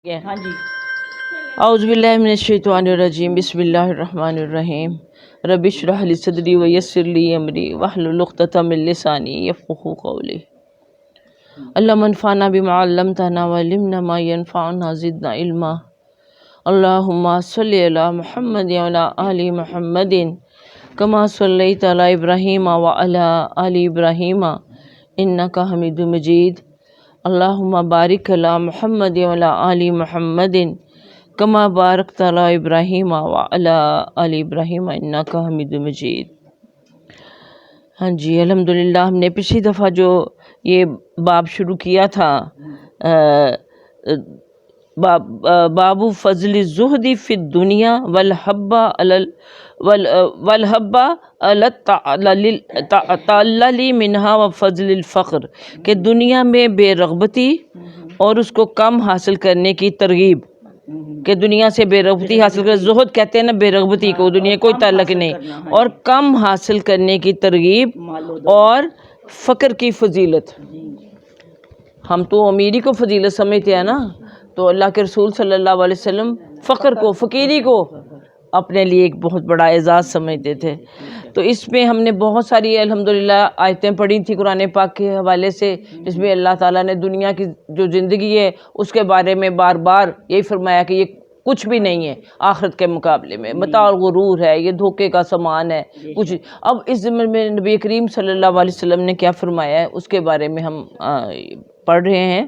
ہاں جی اعوذ باللہ من الشیطان الرجیم بسم اللہ الرحمن الرحیم رب اشرح لی صدری ویسر لی امری واحلل عقدۃ من لسانی یفقهوا قولی اللهم انفعنا بما علمتنا وعلمنا ما ينفعنا زدنا علما اللهم صل علی محمد وعلی آل محمد كما صلیت علی ابراہیم وعلی آل ابراہیم انک حمید مجید اللہم بارک علی محمد وعلی آل محمد کما بارکت علی ابراہیم وعلی آل ابراہیم انک حمید مجید۔ ہاں جی الحمدللہ ہم نے پچھلی دفعہ جو یہ باب شروع کیا تھا باب فضل الزہد فی الدنیا والحبہ التعلل منہا وفضل الفقر، کہ دنیا میں بے رغبتی اور اس کو کم حاصل کرنے کی ترغیب، کہ دنیا سے بے رغبتی حاصل کر، زہد کہتے ہیں نا بے رغبتی کو، دنیا کوئی تعلق نہیں، اور کم حاصل کرنے کی ترغیب اور فقر کی فضیلت۔ ہم تو امیری کو فضیلت سمجھتے ہیں نا، تو اللہ کے رسول صلی اللہ علیہ وسلم فقر کو، فقیری کو اپنے لیے ایک بہت بڑا اعزاز سمجھتے تھے۔ تو اس میں ہم نے بہت ساری الحمدللہ آیتیں پڑھی تھی قرآن پاک کے حوالے سے، جس میں اللہ تعالیٰ نے دنیا کی جو زندگی ہے اس کے بارے میں بار بار یہی فرمایا کہ یہ کچھ بھی نہیں ہے آخرت کے مقابلے میں، متاع الغرور ہے، یہ دھوکے کا سامان ہے کچھ۔ اب اس ضمن میں نبی کریم صلی اللہ علیہ وسلم نے کیا فرمایا ہے اس کے بارے میں ہم پڑھ رہے ہیں۔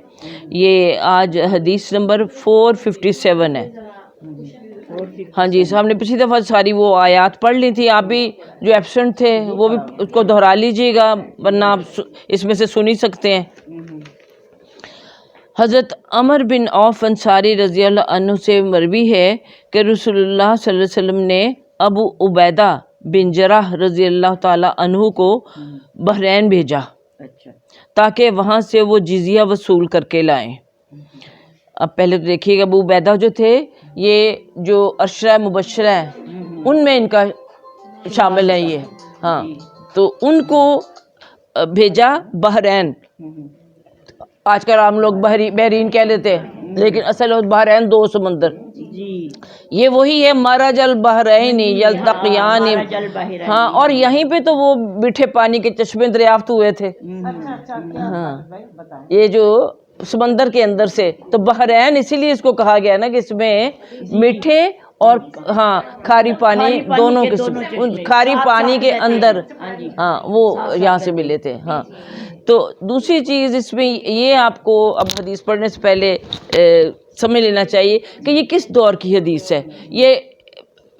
یہ آج حدیث نمبر 457 ہے۔ ہاں جی ہم نے پچھلی دفعہ ساری وہ آیات پڑھ لی تھی، آپ بھی جو ایبسنٹ تھے وہ بھی اس کو دہرا لیجئے گا، ورنہ آپ اس میں سے سن ہی سکتے ہیں۔ حضرت عمر بن عوف انصاری رضی اللہ عنہ سے مروی ہے کہ رسول اللہ صلی اللہ علیہ وسلم نے ابو عبیدہ بن جراح رضی اللہ تعالی عنہ کو بحرین بھیجا تاکہ وہاں سے وہ جزیہ وصول کر کے لائیں۔ اب پہلے تو دیکھیے گا، ابو عبیدہ جو تھے یہ جو عشرہ مبشرہ ہیں ان میں ان کا شامل ہے یہ، ہاں، تو ان کو بھیجا بحرین۔ آج کل ہم لوگ بحرین کہہ لیتے ہیں، لیکن اصل بحرین دو سمندر، یہ وہی ہے مرج البحرین یلتقیان، ہاں، اور یہیں پہ تو وہ میٹھے پانی کے چشمے دریافت ہوئے تھے، ہاں، یہ جو سمندر کے اندر سے، تو بحرین اسی لیے اس کو کہا گیا نا کہ اس میں میٹھے اور ہاں کھاری پانی دونوں قسم، کھاری پانی کے اندر، ہاں وہ یہاں سے ملے تھے، ہاں۔ تو دوسری چیز اس میں یہ آپ کو اب حدیث پڑھنے سے پہلے سمجھ لینا چاہیے کہ یہ کس دور کی حدیث ہے۔ یہ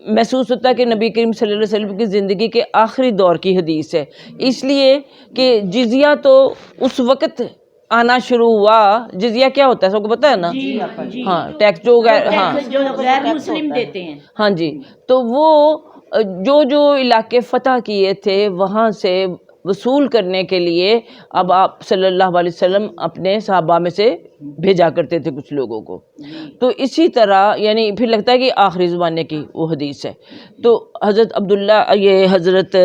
محسوس ہوتا ہے کہ نبی کریم صلی اللہ علیہ وسلم کی زندگی کے آخری دور کی حدیث ہے، اس لیے کہ جزیہ تو اس وقت آنا شروع ہوا۔ جزیہ کیا ہوتا ہے سب کو پتہ ہے نا؟ ہاں، ٹیکس جو غیر مسلم دیتے ہیں، ہاں جی، تو وہ جو علاقے فتح کیے تھے وہاں سے وصول کرنے کے لیے اب آپ صلی اللہ علیہ وسلم اپنے صحابہ میں سے بھیجا کرتے تھے کچھ لوگوں کو۔ تو اسی طرح یعنی پھر لگتا ہے کہ آخری زمانے کی وہ حدیث ہے۔ تو حضرت عبداللہ، یہ حضرت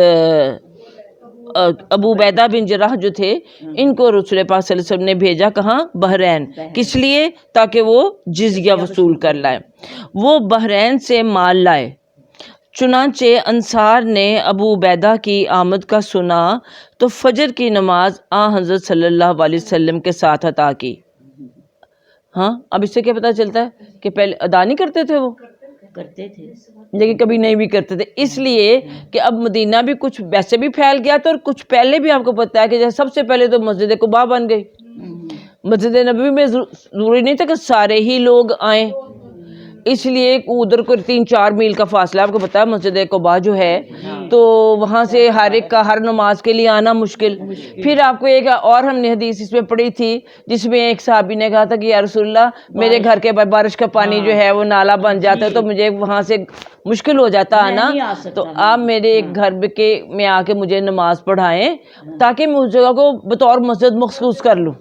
ابو عبیدہ بن جراح جو تھے ان کو رسول پاک صلی اللہ علیہ وسلم نے بھیجا کہاں؟ بحرین، کس لیے؟ تاکہ وہ جزیہ وصول کر لائے۔ وہ بحرین سے مال لائے، چنانچہ انصار نے ابو عبیدہ کی آمد کا سنا تو فجر کی نماز حضرت صلی اللہ علیہ وسلم کے ساتھ ادا کی۔ ہاں، اب اس سے کیا پتہ چلتا ہے کہ پہلے ادا نہیں کرتے تھے، وہ کرتے تھے لیکن کبھی نہیں بھی کرتے تھے، اس لیے کہ اب مدینہ بھی کچھ ویسے بھی پھیل گیا تھا، اور کچھ پہلے بھی آپ کو پتہ ہے کہ جیسے سب سے پہلے تو مسجد قباء بن گئی۔ مسجد نبوی میں ضروری نہیں تھا کہ سارے ہی لوگ آئیں، اس لیے ادھر کو 3-4 میل کا فاصلہ، آپ کو پتہ ہے مسجد قباء جو ہے، تو وہاں سے ہر ایک کا ہر نماز کے لیے آنا مشکل۔ پھر آپ کو ایک اور ہم نے حدیث اس میں پڑھی تھی جس میں ایک صحابی نے کہا تھا کہ یا رسول اللہ میرے گھر کے بارش کا پانی جو ہے وہ نالا بن جاتا ہے تو مجھے وہاں سے مشکل ہو جاتا ہے نا، تو آپ میرے ایک گھر میں آ کے مجھے نماز پڑھائیں تاکہ میں اس جگہ کو بطور مسجد مخصوص کر لوں۔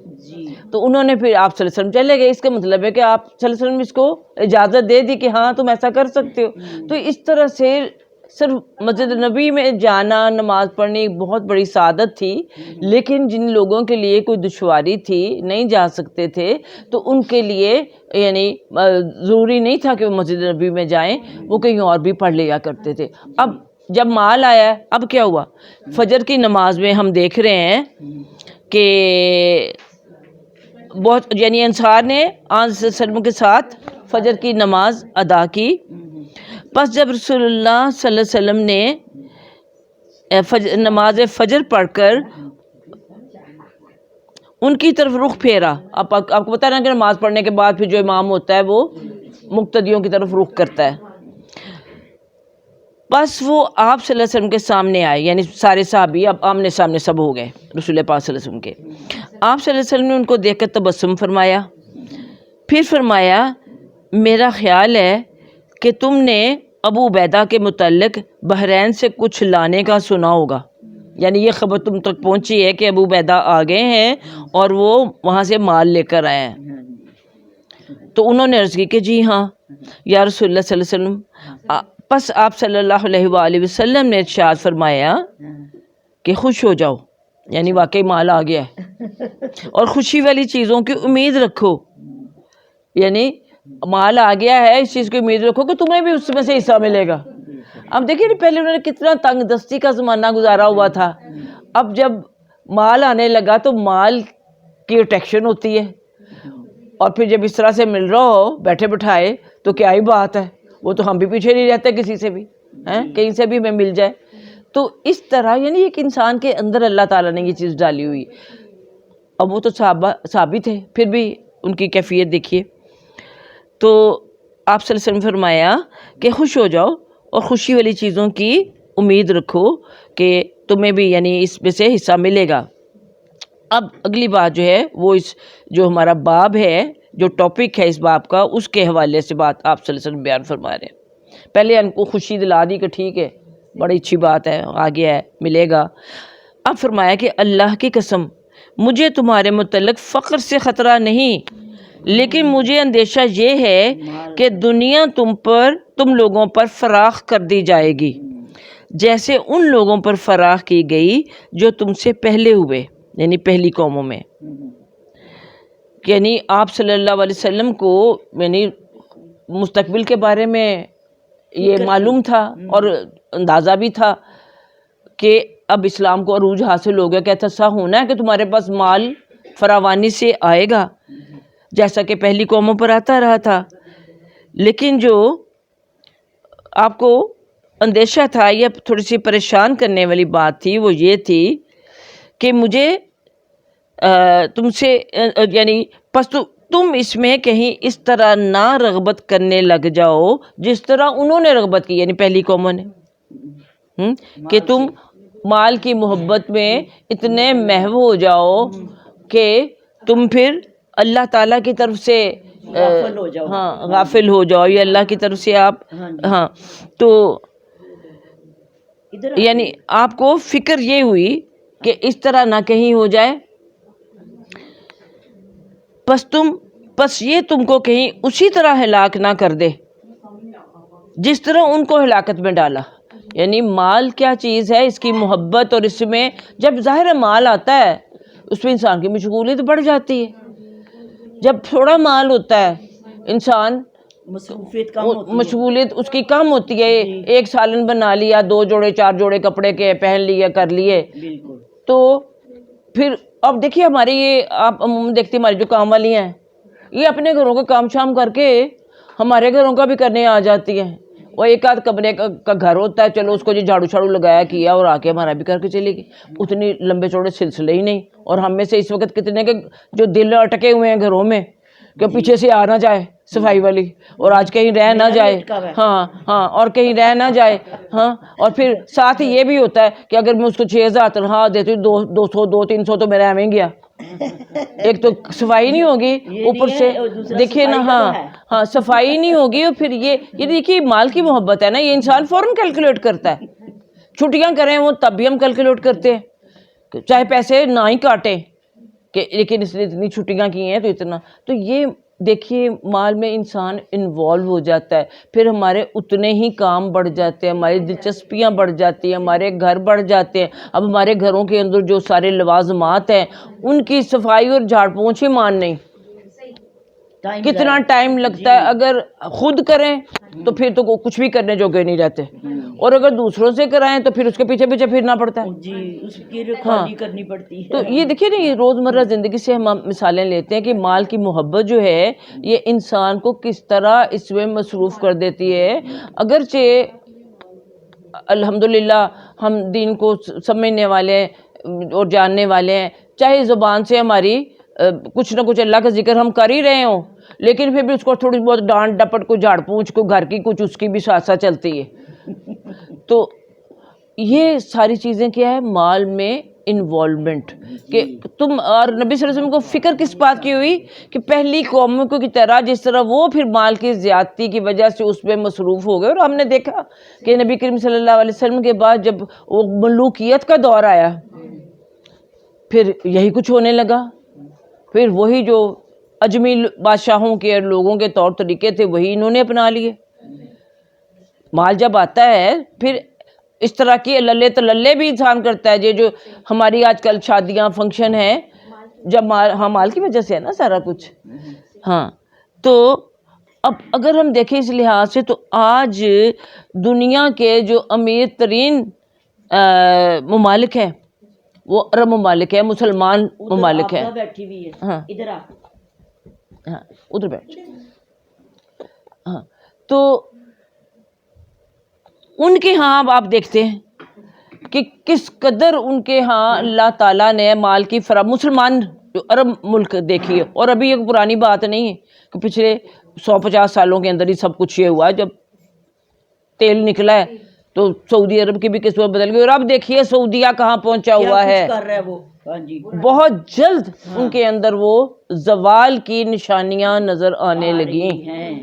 تو انہوں نے پھر آپ صلی اللہ علیہ وسلم چلے گئے، اس کا مطلب ہے کہ آپ صلی اللہ علیہ وسلم اس کو اجازت دے دی کہ ہاں تم ایسا کر سکتے ہو۔ تو اس طرح سے صرف مسجد نبی میں جانا نماز پڑھنی بہت بڑی سعادت تھی، لیکن جن لوگوں کے لیے کوئی دشواری تھی، نہیں جا سکتے تھے، تو ان کے لیے یعنی ضروری نہیں تھا کہ وہ مسجد نبی میں جائیں، وہ کہیں اور بھی پڑھ لیا کرتے تھے۔ اب جب مال آیا، اب کیا ہوا؟ فجر کی نماز میں ہم دیکھ رہے ہیں کہ بہت یعنی انصار نے آن صلی اللہ علیہ وسلم کے ساتھ فجر کی نماز ادا کی۔ پس جب رسول اللہ صلی اللہ علیہ وسلم نے نماز فجر پڑھ کر ان کی طرف رخ پھیرا، آپ کو پتہ ہے کہ نماز پڑھنے کے بعد پھر جو امام ہوتا ہے وہ مقتدیوں کی طرف رخ کرتا ہے، بس وہ آپ صلی اللہ علیہ وسلم کے سامنے آئے، یعنی سارے صحابی اب آمنے سامنے سب ہو گئے رسول پاک صلی اللہ علیہ وسلم کے۔ آپ صلی اللہ علیہ وسلم نے ان کو دیکھ کر تبسم فرمایا، پھر فرمایا میرا خیال ہے کہ تم نے ابو عبیدہ کے متعلق بحرین سے کچھ لانے کا سنا ہوگا، یعنی یہ خبر تم تک پہنچی ہے کہ ابو عبیدہ آ گئے ہیں اور وہ وہاں سے مال لے کر آئے ہیں۔ تو انہوں نے عرض کی کہ جی ہاں یا رسول اللہ صلی اللہ علیہ وسلم۔ پس آپ صلی اللہ علیہ وآلہ وسلم نے ارشاد فرمایا کہ خوش ہو جاؤ، یعنی واقعی مال آ گیا ہے، اور خوشی والی چیزوں کی امید رکھو، یعنی مال آ گیا ہے اس چیز کی امید رکھو کہ تمہیں بھی اس میں سے حصہ ملے گا۔ اب دیکھیے پہلے انہوں نے کتنا تنگ دستی کا زمانہ گزارا ہوا تھا، اب جب مال آنے لگا تو مال کی اٹیکشن ہوتی ہے، اور پھر جب اس طرح سے مل رہا ہو بیٹھے بٹھائے تو کیا ہی بات ہے، وہ تو ہم بھی پیچھے نہیں رہتے کسی سے بھی، کہیں سے بھی ہمیں مل جائے۔ تو اس طرح یعنی ایک انسان کے اندر اللہ تعالیٰ نے یہ چیز ڈالی ہوئی۔ اب وہ تو صحابی تھے، پھر بھی ان کی کیفیت دیکھیے۔ تو آپ صلی اللہ علیہ وسلم فرمایا کہ خوش ہو جاؤ اور خوشی والی چیزوں کی امید رکھو کہ تمہیں بھی یعنی اس میں سے حصہ ملے گا۔ اب اگلی بات جو ہے وہ اس جو ہمارا باب ہے، جو ٹاپک ہے اس باب کا، اس کے حوالے سے بات آپ صلی اللہ علیہ وسلم بیان فرما رہے ہیں۔ پہلے ان کو خوشی دلا دی کہ ٹھیک ہے بڑی اچھی بات ہے، آ گیا ہے ملے گا۔ اب فرمایا کہ اللہ کی قسم مجھے تمہارے متعلق فقر سے خطرہ نہیں، لیکن مجھے اندیشہ یہ ہے کہ دنیا تم لوگوں پر فراخ کر دی جائے گی جیسے ان لوگوں پر فراخ کی گئی جو تم سے پہلے ہوئے، یعنی پہلی قوموں میں۔ یعنی آپ صلی اللہ علیہ وسلم کو یعنی مستقبل کے بارے میں یہ معلوم تھا اور اندازہ بھی تھا کہ اب اسلام کو عروج حاصل ہو گیا، کہ ایسا ہونا ہے کہ تمہارے پاس مال فراوانی سے آئے گا جیسا کہ پہلی قوموں پر آتا رہا تھا۔ لیکن جو آپ کو اندیشہ تھا یا تھوڑی سی پریشان کرنے والی بات تھی وہ یہ تھی کہ مجھے تم سے یعنی پس تم اس میں کہیں اس طرح نہ رغبت کرنے لگ جاؤ جس طرح انہوں نے رغبت کی، یعنی پہلی قوموں نے، کہ تم مال کی محبت میں اتنے محو ہو جاؤ کہ تم پھر اللہ تعالیٰ کی طرف سے غافل ہو جاؤ، یا اللہ کی طرف سے آپ تو یعنی آپ کو فکر یہ ہوئی کہ اس طرح نہ کہیں ہو جائے، پس یہ تم کو کہیں اسی طرح ہلاک نہ کر دے جس طرح ان کو ہلاکت میں ڈالا۔ یعنی مال کیا چیز ہے، اس کی محبت، اور اس میں جب ظاہر مال آتا ہے اس میں انسان کی مشغولیت بڑھ جاتی ہے۔ جب تھوڑا مال ہوتا ہے انسان مشغولیت اس کی کم ہوتی ہے، ایک سالن بنا لیا، 2 جوڑے 4 جوڑے کپڑے کے پہن لیے کر لیے، تو پھر اب دیکھیے ہماری یہ آپ عموماً دیکھتے ہماری جو کام والی ہیں یہ اپنے گھروں کا کام شام کر کے ہمارے گھروں کا بھی کرنے آ جاتی ہیں۔ وہ ایک آدھ کمرے کا گھر ہوتا ہے، چلو اس کو جو جھاڑو چھاڑو لگایا کیا اور آ کے ہمارا بھی کر کے چلے گی، اتنی لمبے چوڑے سلسلے ہی نہیں۔ اور ہم میں سے اس وقت کتنے کے جو دل اٹکے ہوئے ہیں گھروں میں کہ پیچھے سے آ نہ جائے صفائی والی، اور آج کہیں رہ نہ جائے، اور کہیں رہ نہ جائے، اور پھر ساتھ ہی یہ بھی ہوتا ہے کہ اگر میں اس کو 6000 تنخواہ دیتی ہوں، 200 200-300 تو میرا ایویں گیا، ایک تو صفائی نہیں ہوگی اوپر سے دیکھیے نا، صفائی نہیں ہوگی، اور پھر یہ دیکھیے مال کی محبت ہے نا، یہ انسان فوراً کیلکولیٹ کرتا ہے۔ چھٹیاں کریں وہ تب بھی ہم کیلکولیٹ کرتے ہیں، چاہے پیسے نہ ہی کاٹیں کہ لیکن اس نے اتنی چھٹیاں کی ہیں تو اتنا، تو یہ دیکھیے مال میں انسان انوالو ہو جاتا ہے، پھر ہمارے اتنے ہی کام بڑھ جاتے ہیں، ہماری دلچسپیاں بڑھ جاتی ہیں، ہمارے گھر بڑھ جاتے ہیں. اب ہمارے گھروں کے اندر جو سارے لوازمات ہیں ان کی صفائی اور جھاڑ پونچھ ہی مان نہیں. کتنا ٹائم لگتا ہے، اگر خود کریں تو پھر تو کچھ بھی کرنے جوگے نہیں رہتے، اور اگر دوسروں سے کرائیں تو پھر اس کے پیچھے پیچھے پھرنا پڑتا ہے. جی، اس کی رکھوالی کرنی پڑتی ہے. تو یہ دیکھیے نا، یہ روزمرہ زندگی سے ہم مثالیں لیتے ہیں کہ مال کی محبت جو ہے یہ انسان کو کس طرح اس میں مصروف کر دیتی ہے. اگرچہ الحمدللہ ہم دین کو سمجھنے والے اور جاننے والے ہیں، چاہے زبان سے ہماری کچھ نہ کچھ اللہ کا ذکر ہم کر ہی رہے ہوں، لیکن پھر بھی اس کو تھوڑی بہت ڈانٹ ڈپٹ کو جھاڑ پونچھ کو گھر کی کچھ اس کی بھی ساتھ ساتھ چلتی ہے. تو یہ ساری چیزیں کیا ہے، مال میں انوالومنٹ. کہ تم اور نبی صلی اللہ علیہ وسلم کو فکر کس بات کی ہوئی کہ پہلی قوموں کو کی طرح جس طرح وہ پھر مال کی زیادتی کی وجہ سے اس پہ مصروف ہو گئے. اور ہم نے دیکھا کہ نبی کریم صلی اللہ علیہ وسلم کے بعد جب وہ ملوکیت کا دور آیا پھر یہی کچھ ہونے لگا. پھر وہی جو اجمی بادشاہوں کے لوگوں کے طور طریقے تھے وہی انہوں نے اپنا لیے. مال جب آتا ہے پھر اس طرح کی للے تللے بھی انسان کرتا ہے. یہ جو ہماری آج کل شادیاں فنکشن ہیں، جب مال کی وجہ سے ہے نا سارا کچھ. ہاں، تو اب اگر ہم دیکھیں اس لحاظ سے تو آج دنیا کے جو امیر ترین ممالک ہیں وہ عرب ممالک ہیں، مسلمان ممالک ہیں. بیٹھی ہوئی ہے، ہاں ادھر آ. ہاں ادھر بیٹھ. ہاں، تو ان کے ہاں اب آپ دیکھتے ہیں کہ کس قدر ان کے ہاں اللہ تعالیٰ نے مال کی مسلمان جو عرب ملک دیکھیے. اور ابھی ایک پرانی بات نہیں ہے کہ پچھلے 150 سالوں کے اندر ہی سب کچھ یہ ہوا. جب تیل نکلا ہے تو سعودی عرب کی بھی قسمت بدل گئی، اور اب دیکھیے سعودیہ کہاں پہنچا ہوا ہے. کر رہا ہے وہ. ہاں جی، بہت جلد ان کے اندر وہ زوال کی نشانیاں نظر آنے لگی ہیں.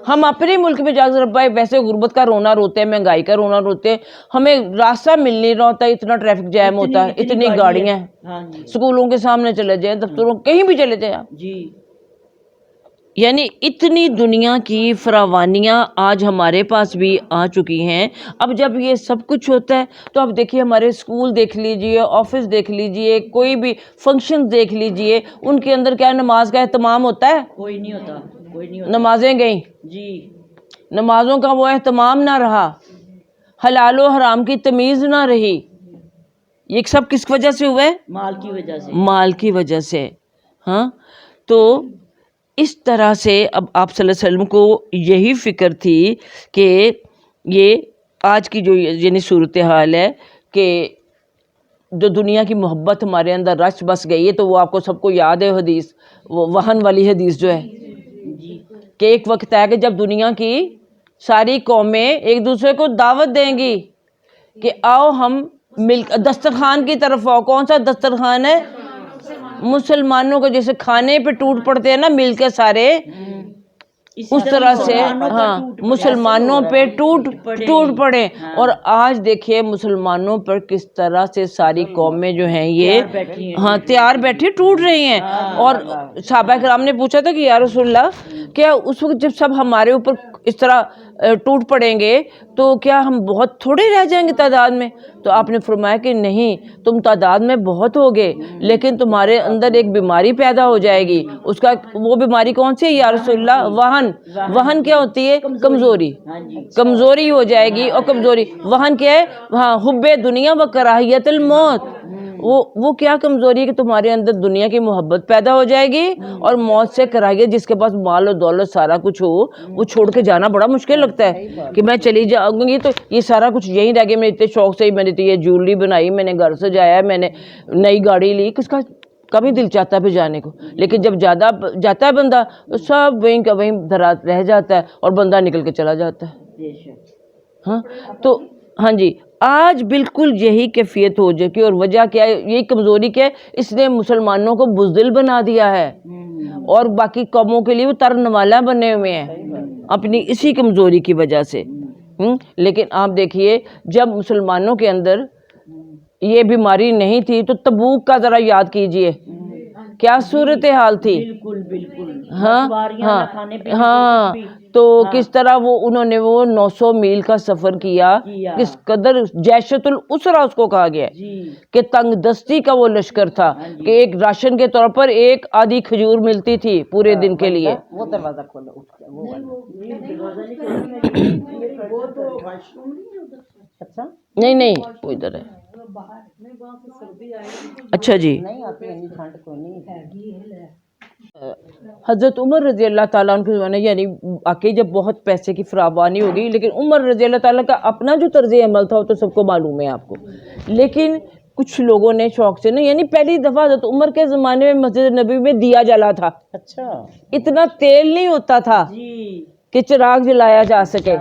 ہم اپنے ملک میں جا کر بھائی ویسے غربت کا رونا روتے ہیں، مہنگائی کا رونا روتے ہیں، ہمیں راستہ مل نہیں رہا ہوتا، اتنا ٹریفک جیم ہوتا ہے، اتنی گاڑیاں ہیں. ہاں جی اسکولوں کے سامنے چلے جائیں، دفتروں کہیں بھی چلے جائیں آپ. جی. یعنی اتنی دنیا کی فراوانیاں آج ہمارے پاس بھی آ چکی ہیں. اب جب یہ سب کچھ ہوتا ہے تو اب دیکھیے ہمارے اسکول دیکھ لیجئے، آفس دیکھ لیجئے، کوئی بھی فنکشن دیکھ لیجئے، ان کے اندر کیا نماز کا اہتمام ہوتا ہے؟ کوئی نہیں ہوتا، کوئی نہیں ہوتا. نمازیں گئیں، جی. نمازوں کا وہ اہتمام نہ رہا، حلال و حرام کی تمیز نہ رہی. یہ سب کس وجہ سے ہوا ہے؟ مال کی وجہ سے. مال کی وجہ سے. ہاں، تو اس طرح سے اب آپ صلی اللہ علیہ وسلم کو یہی فکر تھی کہ یہ آج کی جو یعنی صورتحال ہے کہ جو دنیا کی محبت ہمارے اندر رچ بس گئی ہے. تو وہ آپ کو سب کو یاد ہے حدیث، وہ وہن والی حدیث جو ہے کہ ایک وقت ہے کہ جب دنیا کی ساری قومیں ایک دوسرے کو دعوت دیں گی کہ آؤ ہم مل دسترخوان کی طرف آؤ. کون سا دسترخوان ہے؟ مسلمانوں کو جیسے کھانے پہ ٹوٹ پڑتے ہیں نا مل کے سارے، اس طرح سے ہاں مسلمانوں پہ ٹوٹ پڑے. اور آج دیکھیے مسلمانوں پر کس طرح سے ساری قومیں جو ہیں یہ ہاں تیار بیٹھی ٹوٹ رہی ہیں. اور صحابہ کرام نے پوچھا تھا کہ یا رسول اللہ کیا اس وقت جب سب ہمارے اوپر اس طرح ٹوٹ پڑیں گے تو کیا ہم بہت تھوڑے رہ جائیں گے تعداد میں؟ تو آپ نے فرمایا کہ نہیں، تم تعداد میں بہت ہوگے لیکن تمہارے اندر ایک بیماری پیدا ہو جائے گی. اس کا وہ بیماری کون سی ہے یا رسول اللہ؟ وہن کیا ہوتی ہے؟ کمزوری ہو جائے گی. اور کمزوری وہن کیا ہے؟ ہاں حب دنیا و کراہیت الموت. وہ کیا کمزوری ہے کہ تمہارے اندر دنیا کی محبت پیدا ہو جائے گی اور موت سے کراہیت. جس کے پاس مال و دولت سارا کچھ ہو وہ چھوڑ کے جانا بڑا مشکل لگتا ہے کہ میں چلی جاؤں گی تو یہ سارا کچھ یہیں رہ گیا. میں اتنے شوق سے ہی میں نے یہ جیولری بنائی، میں نے گھر سجایا، میں نے نئی گاڑی لی، کس کا کبھی دل چاہتا ہے پھر جانے کو. لیکن جب زیادہ جاتا ہے بندہ تو سب وہیں کا وہیں دھرا رہ جاتا ہے اور بندہ نکل کے چلا جاتا ہے. ہاں تو ہاں جی آج بالکل یہی کیفیت ہو چکی. اور وجہ کیا ہے؟ یہی کمزوری کیا ہے؟ اس نے مسلمانوں کو بزدل بنا دیا ہے اور باقی قوموں کے لیے وہ ترنوالا بنے ہوئے ہیں اپنی اسی کمزوری کی وجہ سے. لیکن آپ دیکھیے جب مسلمانوں کے اندر یہ بیماری نہیں تھی تو تبوک کا ذرا یاد کیجئے کیا صورتحال تھی. بالکل بالکل. ہاں سواریاں ہاں نہ کھانے پینے کو ہاں. کچھ بھی. تو کس طرح انہوں نے وہ 900 میل کا سفر کیا, کس قدر جیشۃ الاسرا اس کو کہا گیا ہے جی کہ تنگ دستی کا وہ لشکر تھا کہ ایک راشن کے طور پر ایک آدھی کھجور ملتی تھی پورے دن کے لیے. وہ دروازہ کھولو. اچھا نہیں نہیں وہ ادھر ہے. اچھا جی. نہیں آتی اتنی ٹھنڈ کو نہیں. حضرت عمر رضی اللہ تعالیٰ عنہ کے زمانے یعنی واقعی جب بہت پیسے کی فراوانی ہو گئی, لیکن عمر رضی اللہ تعالیٰ کا اپنا جو طرز عمل تھا وہ تو سب کو معلوم ہے آپ کو. لیکن کچھ لوگوں نے شوق سے نا, یعنی پہلی دفعہ حضرت عمر کے زمانے میں مسجد نبی میں دیا جلا تھا. اچھا اتنا تیل نہیں ہوتا تھا جی کہ چراغ جلایا جا سکے.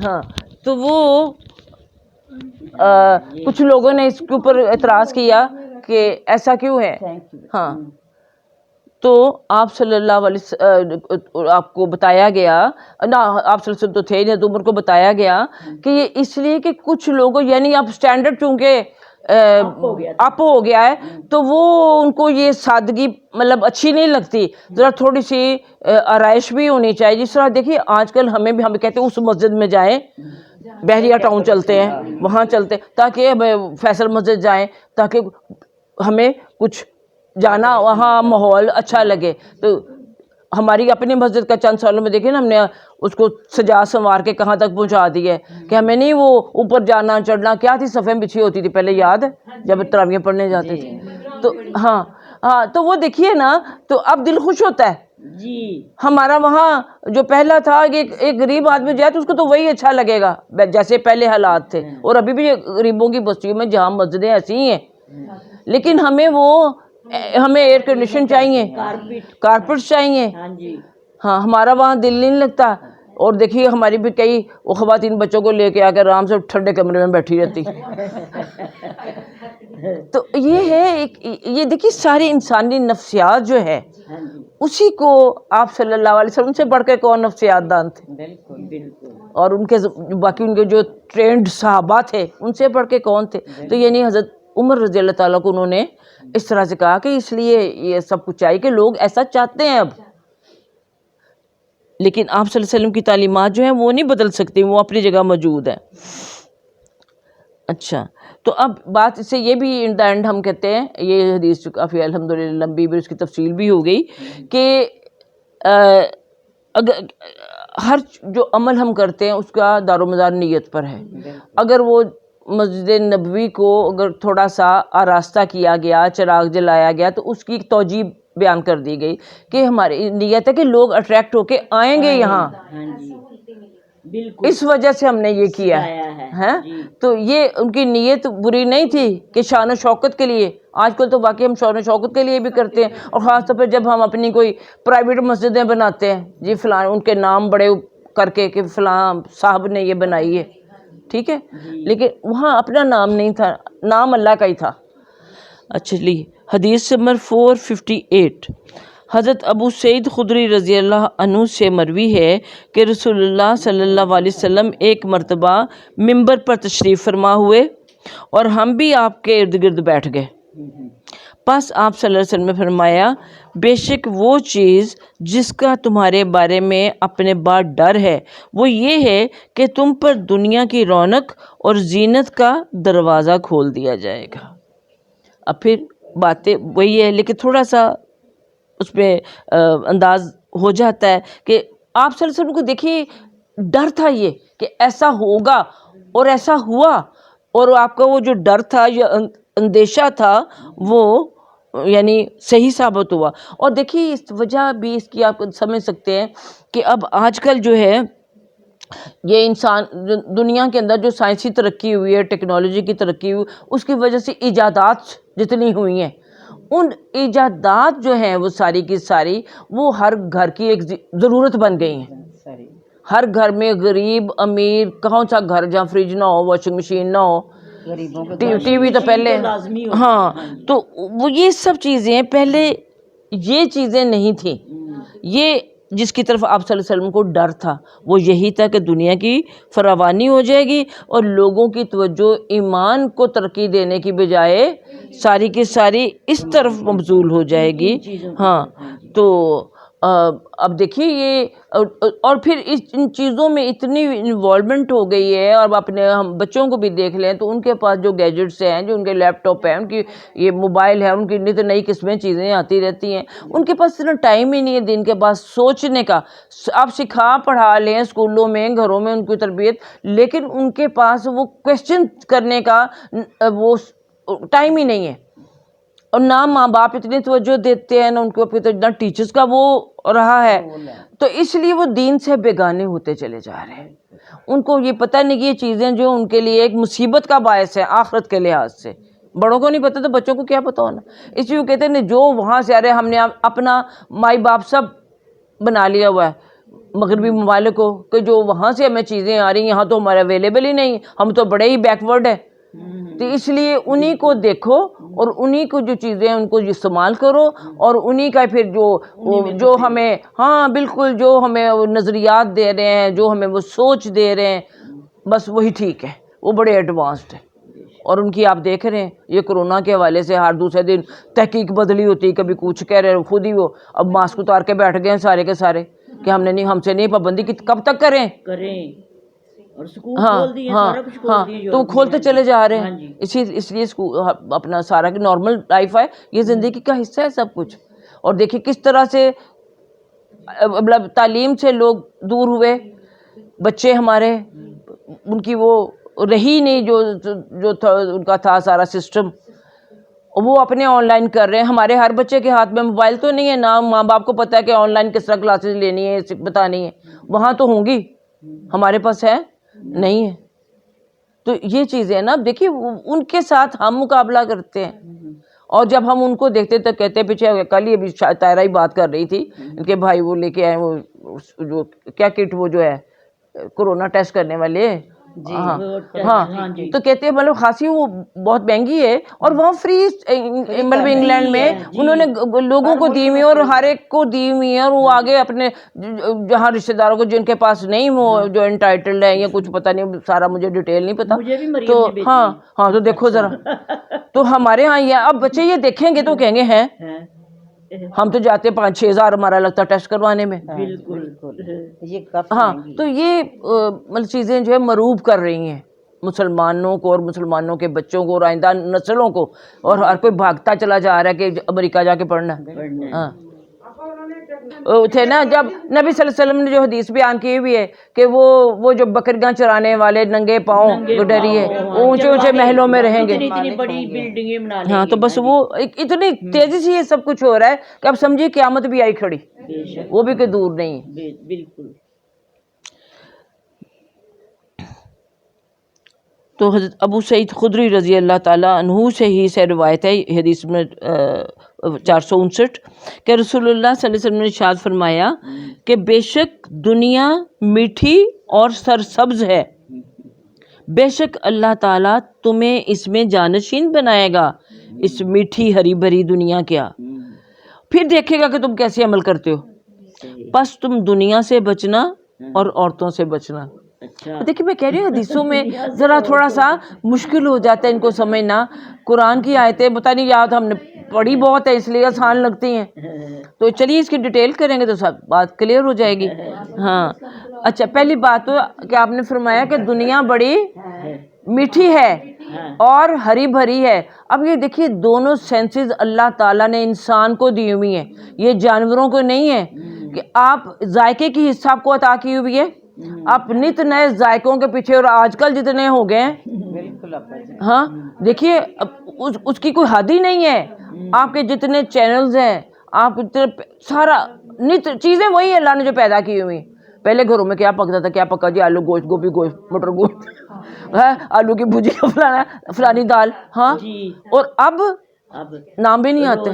ہاں تو وہ کچھ لوگوں نے اس کے اوپر اعتراض کیا کہ ایسا کیوں ہے. ہاں تو آپ صلی اللہ علیہ آپ کو بتایا گیا نا, آپ صلی اللہ علیہ وسلم تو تھے نہیں, عمر کو بتایا گیا کہ یہ اس لیے کہ کچھ لوگوں یعنی اب اسٹینڈرڈ چونکہ اپ ہو گیا ہے تو وہ ان کو یہ سادگی مطلب اچھی نہیں لگتی, ذرا تھوڑی سی آرائش بھی ہونی چاہیے. جس طرح دیکھیے آج کل ہمیں کہتے ہیں اس مسجد میں جائیں, بحریہ ٹاؤن چلتے ہیں وہاں چلتے تاکہ فیصل مسجد جائیں تاکہ ہمیں کچھ جانا وہاں ماحول اچھا لگے. تو ہماری اپنی مسجد کا چند سالوں میں دیکھیں نا, ہم نے اس کو سجا سنوار کے کہاں تک پہنچا دیا ہے کہ ہمیں نہیں وہ اوپر جانا چڑھنا. کیا تھی صفیں بچھی ہوتی تھی پہلے, یاد ہے جب تراویح پڑھنے جاتے تھے. تو ہاں ہاں تو وہ دیکھیے نا, تو اب دل خوش ہوتا ہے. جی ہمارا وہاں جو پہلا تھا ایک غریب آدمی جائے تو اس کو تو وہی اچھا لگے گا جیسے پہلے حالات تھے, اور ابھی بھی غریبوں کی بستیوں میں جہاں مسجدیں ایسی ہی ہیں. لیکن ہمیں ایئر کنڈیشن چاہیے, کارپیٹس چاہیے. ہاں جی ہاں ہمارا وہاں دل نہیں لگتا. اور دیکھیے ہماری بھی کئی وہ خواتین بچوں کو لے کے آ کے آرام سے ٹھنڈے کمرے میں بیٹھی رہتی. تو یہ ہے یہ دیکھیے ساری انسانی نفسیات جو ہے اسی کو آپ صلی اللہ علیہ وسلم سے بڑھ کے کون نفسیات دان تھے. بالکل بالکل. اور ان کے باقی ان کے جو ٹرینڈ صحابہ تھے ان سے بڑھ کے کون تھے. تو یعنی حضرت عمر رضی اللہ تعالیٰ کو انہوں نے اس طرح سے کہا کہ اس لیے یہ سب کچھ چاہیے کہ لوگ ایسا چاہتے ہیں اب, لیکن آپ صلی اللہ علیہ وسلم کی تعلیمات جو ہیں وہ نہیں بدل سکتی, وہ اپنی جگہ موجود ہیں. اچھا تو اب بات اس سے یہ بھی ان دا اینڈ ہم کہتے ہیں, یہ حدیث کافی الحمدللہ لمبی بھی, اس کی تفصیل بھی ہو گئی کہ اگر ہر جو عمل ہم کرتے ہیں اس کا دار و مدار نیت پر ہے. اگر وہ مسجد نبوی کو اگر تھوڑا سا آراستہ کیا گیا, چراغ جلایا گیا, تو اس کی توجیہ بیان کر دی گئی کہ ہماری نیت ہے کہ لوگ اٹریکٹ ہو کے آئیں گے یہاں, بالکل اس وجہ سے ہم نے یہ کیا ہے. تو یہ ان کی نیت بری نہیں تھی کہ شان و شوکت کے لیے. آج کل تو واقعی ہم شان و شوکت کے لیے بھی کرتے ہیں, اور خاص طور پہ جب ہم اپنی کوئی پرائیویٹ مسجدیں بناتے ہیں, جی فلاں ان کے نام بڑے کر کے کہ فلاں صاحب نے یہ بنائی ہے, ٹھیک ہے, لیکن وہاں اپنا نام نہیں تھا, نام اللہ کا ہی تھا. اچھا لیے حدیث نمبر 458 حضرت ابو سعید خدری رضی اللہ عنہ سے مروی ہے کہ رسول اللہ صلی اللہ علیہ وسلم ایک مرتبہ ممبر پر تشریف فرما ہوئے اور ہم بھی آپ کے ارد گرد بیٹھ گئے. پس آپ صلی اللہ علیہ وسلم نے فرمایا, بے شک وہ چیز جس کا تمہارے بارے میں اپنے بعد ڈر ہے وہ یہ ہے کہ تم پر دنیا کی رونق اور زینت کا دروازہ کھول دیا جائے گا. اب پھر باتیں وہی ہے, لیکن تھوڑا سا اس پہ انداز ہو جاتا ہے کہ آپ صلی اللہ علیہ وسلم کو دیکھیے ڈر تھا یہ کہ ایسا ہوگا اور ایسا ہوا, اور آپ کا وہ جو ڈر تھا یا اندیشہ تھا وہ یعنی صحیح ثابت ہوا. اور دیکھیے اس وجہ بھی اس کی آپ سمجھ سکتے ہیں کہ اب آج کل جو ہے یہ انسان دنیا کے اندر جو سائنسی ترقی ہوئی ہے, ٹیکنالوجی کی ترقی ہوئی, اس کی وجہ سے ایجادات جتنی ہوئی ہیں, ان ایجادات جو ہیں وہ ساری کی ساری وہ ہر گھر کی ایک ضرورت بن گئی ہیں. ہر گھر میں غریب امیر کون سا گھر جہاں فریج نہ ہو, واشنگ مشین نہ ہو, ٹی وی تو پہلے, ہاں تو وہ یہ سب چیزیں پہلے یہ چیزیں نہیں تھیں. یہ جس کی طرف آپ صلی اللہ علیہ وسلم کو ڈر تھا وہ یہی تھا کہ دنیا کی فراوانی ہو جائے گی اور لوگوں کی توجہ ایمان کو ترقی دینے کی بجائے ساری کی ساری اس طرف مبذول ہو جائے گی. ہاں تو اب دیکھیے یہ اور پھر ان چیزوں میں اتنی انوالومنٹ ہو گئی ہے. اور اپنے ہم بچوں کو بھی دیکھ لیں تو ان کے پاس جو گیجٹس ہیں, جو ان کے لیپ ٹاپ ہیں, ان کی یہ موبائل ہے, ان کی نت نئی قسمیں چیزیں آتی رہتی ہیں, ان کے پاس اتنا ٹائم ہی نہیں ہے دن کے بعد سوچنے کا. آپ سکھا پڑھا لیں اسکولوں میں, گھروں میں ان کی تربیت, لیکن ان کے پاس وہ کویشچن کرنے کا وہ ٹائم ہی نہیں ہے. اور نہ ماں باپ اتنی توجہ دیتے ہیں, نہ ان کو اتنا ٹیچرز کا وہ رہا ہے, تو اس لیے وہ دین سے بیگانے ہوتے چلے جا رہے ہیں. ان کو یہ پتہ نہیں کہ یہ چیزیں جو ان کے لیے ایک مصیبت کا باعث ہے آخرت کے لحاظ سے. بڑوں کو نہیں پتہ تو بچوں کو کیا پتہ ہونا. اس لیے وہ کہتے ہیں جو وہاں سے آ رہے, ہم نے اپنا مائی باپ سب بنا لیا ہوا ہے مغربی ممالک کو, کہ جو وہاں سے ہمیں چیزیں آ رہی ہیں یہاں تو ہمارے اویلیبل ہی نہیں, ہم تو بڑے ہی بیکورڈ ہیں. تو اس لیے انہی کو دیکھو اور انہی کو جو چیزیں ان کو استعمال کرو, اور انہی کا پھر جو ہمیں, ہاں بالکل, جو ہمیں نظریات دے رہے ہیں, جو ہمیں وہ سوچ دے رہے ہیں, بس وہی ٹھیک ہے, وہ بڑے ایڈوانسڈ ہیں. اور ان کی آپ دیکھ رہے ہیں یہ کرونا کے حوالے سے ہر دوسرے دن تحقیق بدلی ہوتی, کبھی کچھ کہہ رہے, خود ہی وہ اب ماسک اتار کے بیٹھ گئے ہیں سارے کے سارے کہ ہم سے نہیں پابندی کی, کب تک کریں. اور سکول کھول دیے, سارا کچھ کھول دیے, تو کھولتے چلے جا رہے ہیں. اس لیے اپنا سارا نارمل لائف ہے, یہ زندگی کا حصہ ہے سب کچھ. اور دیکھیے کس طرح سے مطلب تعلیم سے لوگ دور ہوئے, بچے ہمارے, ان کی وہ رہی نہیں جو تھا ان کا تھا سارا سسٹم, وہ اپنے آن لائن کر رہے ہیں. ہمارے ہر بچے کے ہاتھ میں موبائل تو نہیں ہے, نہ ماں باپ کو پتہ ہے کہ آن لائن کس طرح کلاسز لینی ہے, بتانی ہے. وہاں تو ہوں گی, ہمارے پاس ہے نہیں ہے. تو یہ چیزیں نا دیکھیے ان کے ساتھ ہم مقابلہ کرتے ہیں, اور جب ہم ان کو دیکھتے تو کہتے پیچھے کل ہی ابھی طاہرہ ہی بات کر رہی تھی ان کے بھائی وہ لے کے آئے وہ جو کیا کٹ وہ جو ہے کورونا ٹیسٹ کرنے والے, ہاں تو کہتے ہیں مطلب خاصی وہ بہت مہنگی ہے, اور وہاں فری مطلب انگلینڈ میں انہوں نے لوگوں کو دی ہوئی اور ہر ایک کو دی ہوئی ہے, اور وہ آگے اپنے جہاں رشتہ داروں کو جن کے پاس نہیں وہ جو انٹائٹلڈ ہے یا کچھ پتہ نہیں, سارا مجھے ڈیٹیل نہیں پتا, تو ہاں تو دیکھو ذرا, تو ہمارے ہاں یہ اب بچے یہ دیکھیں گے تو کہیں گے ہیں ہم تو جاتے 5-6 ہزار ہمارا لگتا ٹیسٹ کروانے میں. ہاں تو یہ مطلب چیزیں جو ہے مروب کر رہی ہیں مسلمانوں کو اور مسلمانوں کے بچوں کو اور آئندہ نسلوں کو, اور ہر کوئی بھاگتا چلا جا رہا ہے کہ امریکہ جا کے پڑھنا. ہاں تھے نا جب نبی صلی اللہ علیہ وسلم نے جو حدیث بیان کی ہوئی ہے کہ وہ جو بکریاں چرانے والے ننگے پاؤں ڈریے اونچے اونچے محلوں میں رہیں گے. ہاں تو بس وہ اتنی تیزی سے یہ سب کچھ ہو رہا ہے کہ اب سمجھیے قیامت بھی آئی کھڑی, وہ بھی کوئی دور نہیں ہے. بالکل. تو حضرت ابو سعید خدری رضی اللہ تعالیٰ عنہ سے ہی سے روایت ہے حدیث میں 459 کہ رسول اللہ صلی اللہ علیہ وسلم نے ارشاد فرمایا کہ بے شک دنیا میٹھی اور سرسبز ہے, بے شک اللہ تعالیٰ تمہیں اس میں جانشین بنائے گا, اس میٹھی ہری بھری دنیا کیا, پھر دیکھے گا کہ تم کیسے عمل کرتے ہو. بس تم دنیا سے بچنا اور عورتوں سے بچنا. دیکھیے میں کہہ رہی ہوں حدیثوں میں ذرا تھوڑا سا مشکل ہو جاتا ہے ان کو سمجھنا. قرآن کی آیتیں پتہ نہیں یاد ہم نے پڑھی بہت ہے اس لیے آسان لگتی ہیں, تو چلیے اس کی ڈیٹیل کریں گے تو سب بات کلیئر ہو جائے گی. ہاں اچھا, پہلی بات تو کہ آپ نے فرمایا کہ دنیا بڑی میٹھی ہے اور ہری بھری ہے. اب یہ دیکھیے دونوں سینسز اللہ تعالیٰ نے انسان کو دی ہوئی ہیں, یہ جانوروں کو نہیں ہے کہ آپ ذائقے کی حصہ آپ کو عطا کی ہوئی ہے, آپ نت نئے ذائقوں کے پیچھے, اور آج کل جتنے ہو گئے ہیں ہاں دیکھیے اس کی کوئی حد ہی نہیں ہے. آپ کے جتنے چینلز ہیں, آپ سارا نت چیزیں وہی اللہ نے جو پیدا کی ہوئی. پہلے گھروں میں کیا پکتا تھا, کیا پکا جی, آلو گوشت, گوبھی گوشت, مٹر گوشت, آلو کی بھجیا, فلانی دال, ہاں, اور اب نام بھی نہیں آتے.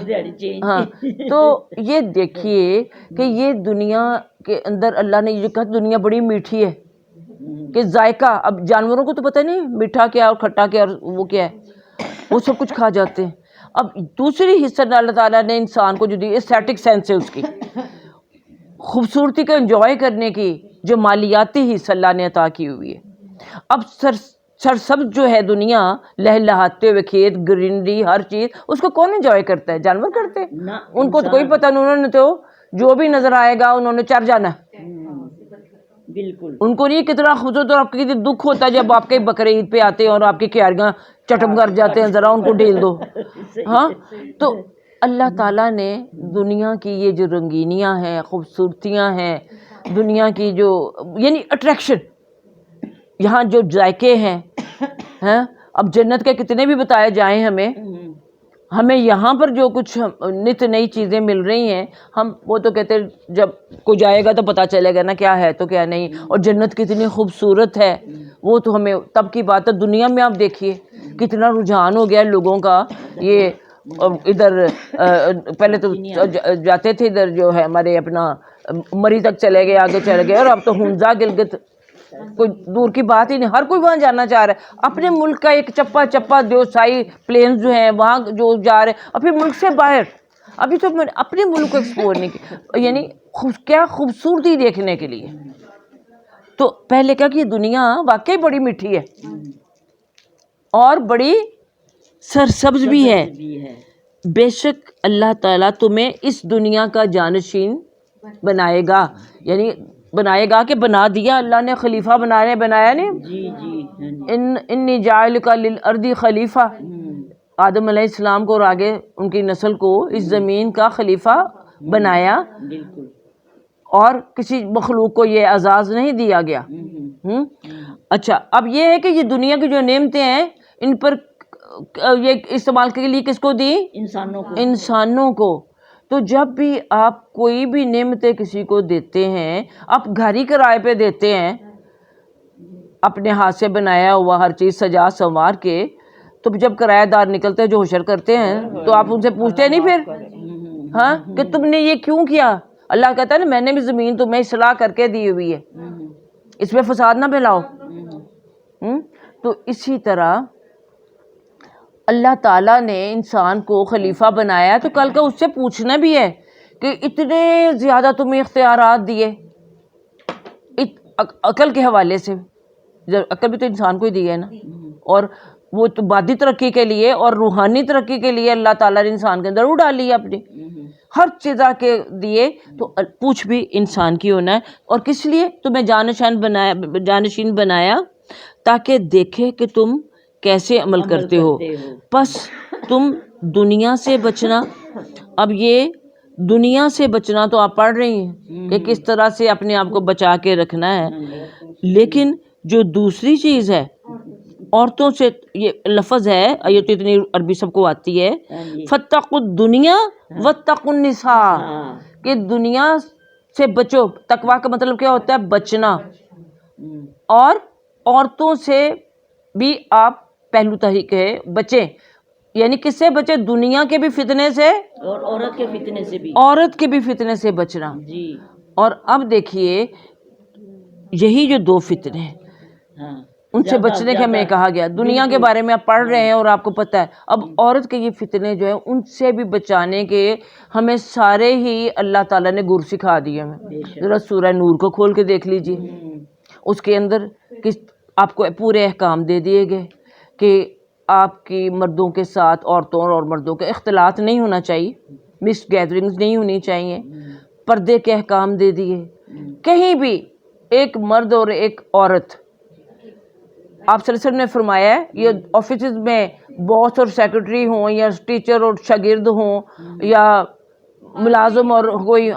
ہاں تو یہ دیکھیے کہ یہ دنیا کے اندر اللہ نے یہ کہا دنیا بڑی میٹھی ہے کہ ذائقہ, اب جانوروں کو تو پتہ نہیں میٹھا کیا اور کھٹا کیا اور وہ کیا ہے, وہ سب کچھ کھا جاتے ہیں. اب دوسری حصہ اللہ تعالیٰ نے انسان کو جو دی ایسٹھیٹک سینس ہے اس کی, خوبصورتی کو انجوائے کرنے کی جو مالیاتی حصہ اللہ نے عطا کی ہوئی ہے. اب سرسبز جو ہے دنیا، لہلہاتے ہوئے کھیت، گرینری، ہر چیز، اس کو کون انجوائے کرتا ہے؟ جانور کرتے ہیں. نہ ان کو تو کوئی پتہ نہیں، انہوں نے تو جو بھی نظر آئے گا انہوں نے چر جانا ہے. بالکل ان کو نہیں کتنا خوبصورت، اور آپ کو کتنی دکھ ہوتا ہے جب آپ کے بقرہ عید پہ آتے ہیں اور آپ کی کیاریاں چٹم کر جاتے ہیں، ذرا ان کو ڈھیل دو. ہاں، تو اللہ تعالیٰ نے دنیا کی یہ جو رنگینیاں ہیں، خوبصورتیاں ہیں، دنیا کی جو یعنی اٹریکشن، یہاں جو ذائقے ہیں، اب جنت کے کتنے بھی بتائے جائیں ہمیں یہاں پر جو کچھ نت نئی چیزیں مل رہی ہیں، ہم وہ تو کہتے ہیں جب کوئی جائے گا تو پتہ چلے گا نا کیا ہے تو کیا نہیں. اور جنت کتنی خوبصورت ہے وہ تو ہمیں تب کی بات ہے. دنیا میں آپ دیکھیے کتنا رجحان ہو گیا ہے لوگوں کا. یہ ادھر پہلے تو جاتے تھے ادھر جو ہے ہمارے اپنا مری تک چلے گئے، آگے چلے گئے، اور اب تو ہنزا گلگت کوئی دور کی بات ہی نہیں، ہر کوئی وہاں جانا چاہ رہا ہے. اپنے ملک کا ایک چپا جو سائی پلینز جو ہیں وہاں جو جا رہے ہیں، اور پھر ملک سے باہر ابھی تو اپنے ملک کو ایکسپلور نہیں کیا، یعنی کیا خوبصورتی دیکھنے کے لیے. تو پہلے کیا کہ یہ دنیا واقعی بڑی میٹھی ہے اور بڑی سرسبز بھی ہے. بے شک اللہ تعالیٰ تمہیں اس دنیا کا جانشین بنائے گا، یعنی بنائے گا کہ بنا دیا اللہ نے، خلیفہ بنایا نہیں. انی جاعلک للارض خلیفہ، آدم علیہ السلام کو اور آگے ان کی نسل کو اس زمین کا خلیفہ بنایا، اور کسی مخلوق کو یہ اعزاز نہیں دیا گیا. اچھا، اب یہ ہے کہ یہ دنیا کی جو نعمتیں ہیں ان پر یہ استعمال کے لیے کس کو دی؟ انسانوں کو. تو جب بھی آپ کوئی بھی نعمتیں کسی کو دیتے ہیں، آپ گھر ہی کرائے پہ دیتے ہیں، اپنے ہاتھ سے بنایا ہوا ہر چیز سجا سنوار کے، تو جب کرایہ دار نکلتے ہیں جو حشر کرتے ہیں تو آپ ان سے پوچھتے نہیں پھر ہاں کہ تم نے یہ کیوں کیا؟ اللہ کہتا ہے نا میں نے بھی زمین تمہیں اصلاح کر کے دی ہوئی ہے، اس میں فساد نہ پھیلاؤ. تو اسی طرح اللہ تعالیٰ نے انسان کو خلیفہ بنایا، تو کل کا اس سے پوچھنا بھی ہے کہ اتنے زیادہ تمہیں اختیارات دیے عقل کے حوالے سے. عقل بھی تو انسان کو ہی دی ہے نا، اور وہ تو مادی ترقی کے لیے اور روحانی ترقی کے لیے اللہ تعالیٰ نے انسان کے اندر وہ ڈالی ہے اپنی ہر چیز کے دیے. تو پوچھ بھی انسان کی ہونا ہے. اور کس لیے تمہیں جانشین بنایا؟ تاکہ دیکھے کہ تم کیسے عمل کرتے ہو. پس تم دنیا سے بچنا. اب یہ دنیا سے بچنا تو آپ پڑھ رہی ہیں کہ کس طرح سے اپنے آپ کو بچا کے رکھنا ہے، لیکن جو دوسری چیز ہے عورتوں سے، یہ لفظ ہے، یہ تو اتنی عربی سب کو آتی ہے، فَاتَّقُوا الدُّنْيَا وَاتَّقُوا النِّسَاءَ، کہ دنیا سے بچو. تقویٰ کا مطلب کیا ہوتا ہے؟ بچنا. اور عورتوں سے بھی آپ پہلو طریق ہے بچیں. یعنی کس سے بچے؟ دنیا کے بھی فتنے سے اور عورت کے بھی فتنے سے بچنا. اور اب دیکھیے یہی جو دو فتنے ہیں ان سے بچنے کے ہمیں کہا گیا. دنیا کے بارے میں آپ پڑھ رہے ہیں اور آپ کو پتہ ہے. اب عورت کے یہ فتنے جو ہیں ان سے بھی بچانے کے ہمیں سارے ہی اللہ تعالیٰ نے گر سکھا دیے. ہمیں ذرا سورہ نور کو کھول کے دیکھ لیجئے، اس کے اندر آپ کو پورے احکام دے دیے گئے کہ آپ کی مردوں کے ساتھ عورتوں اور مردوں کا اختلاط نہیں ہونا چاہیے، مس گیدرنگز نہیں ہونی چاہیے، پردے کے احکام دے دیے. کہیں بھی ایک مرد اور ایک عورت، آپ صلی اللہ علیہ وسلم نے فرمایا ہے یہ آفیسز میں باس اور سیکرٹری ہوں یا ٹیچر اور شاگرد ہوں یا ملازم اور کوئی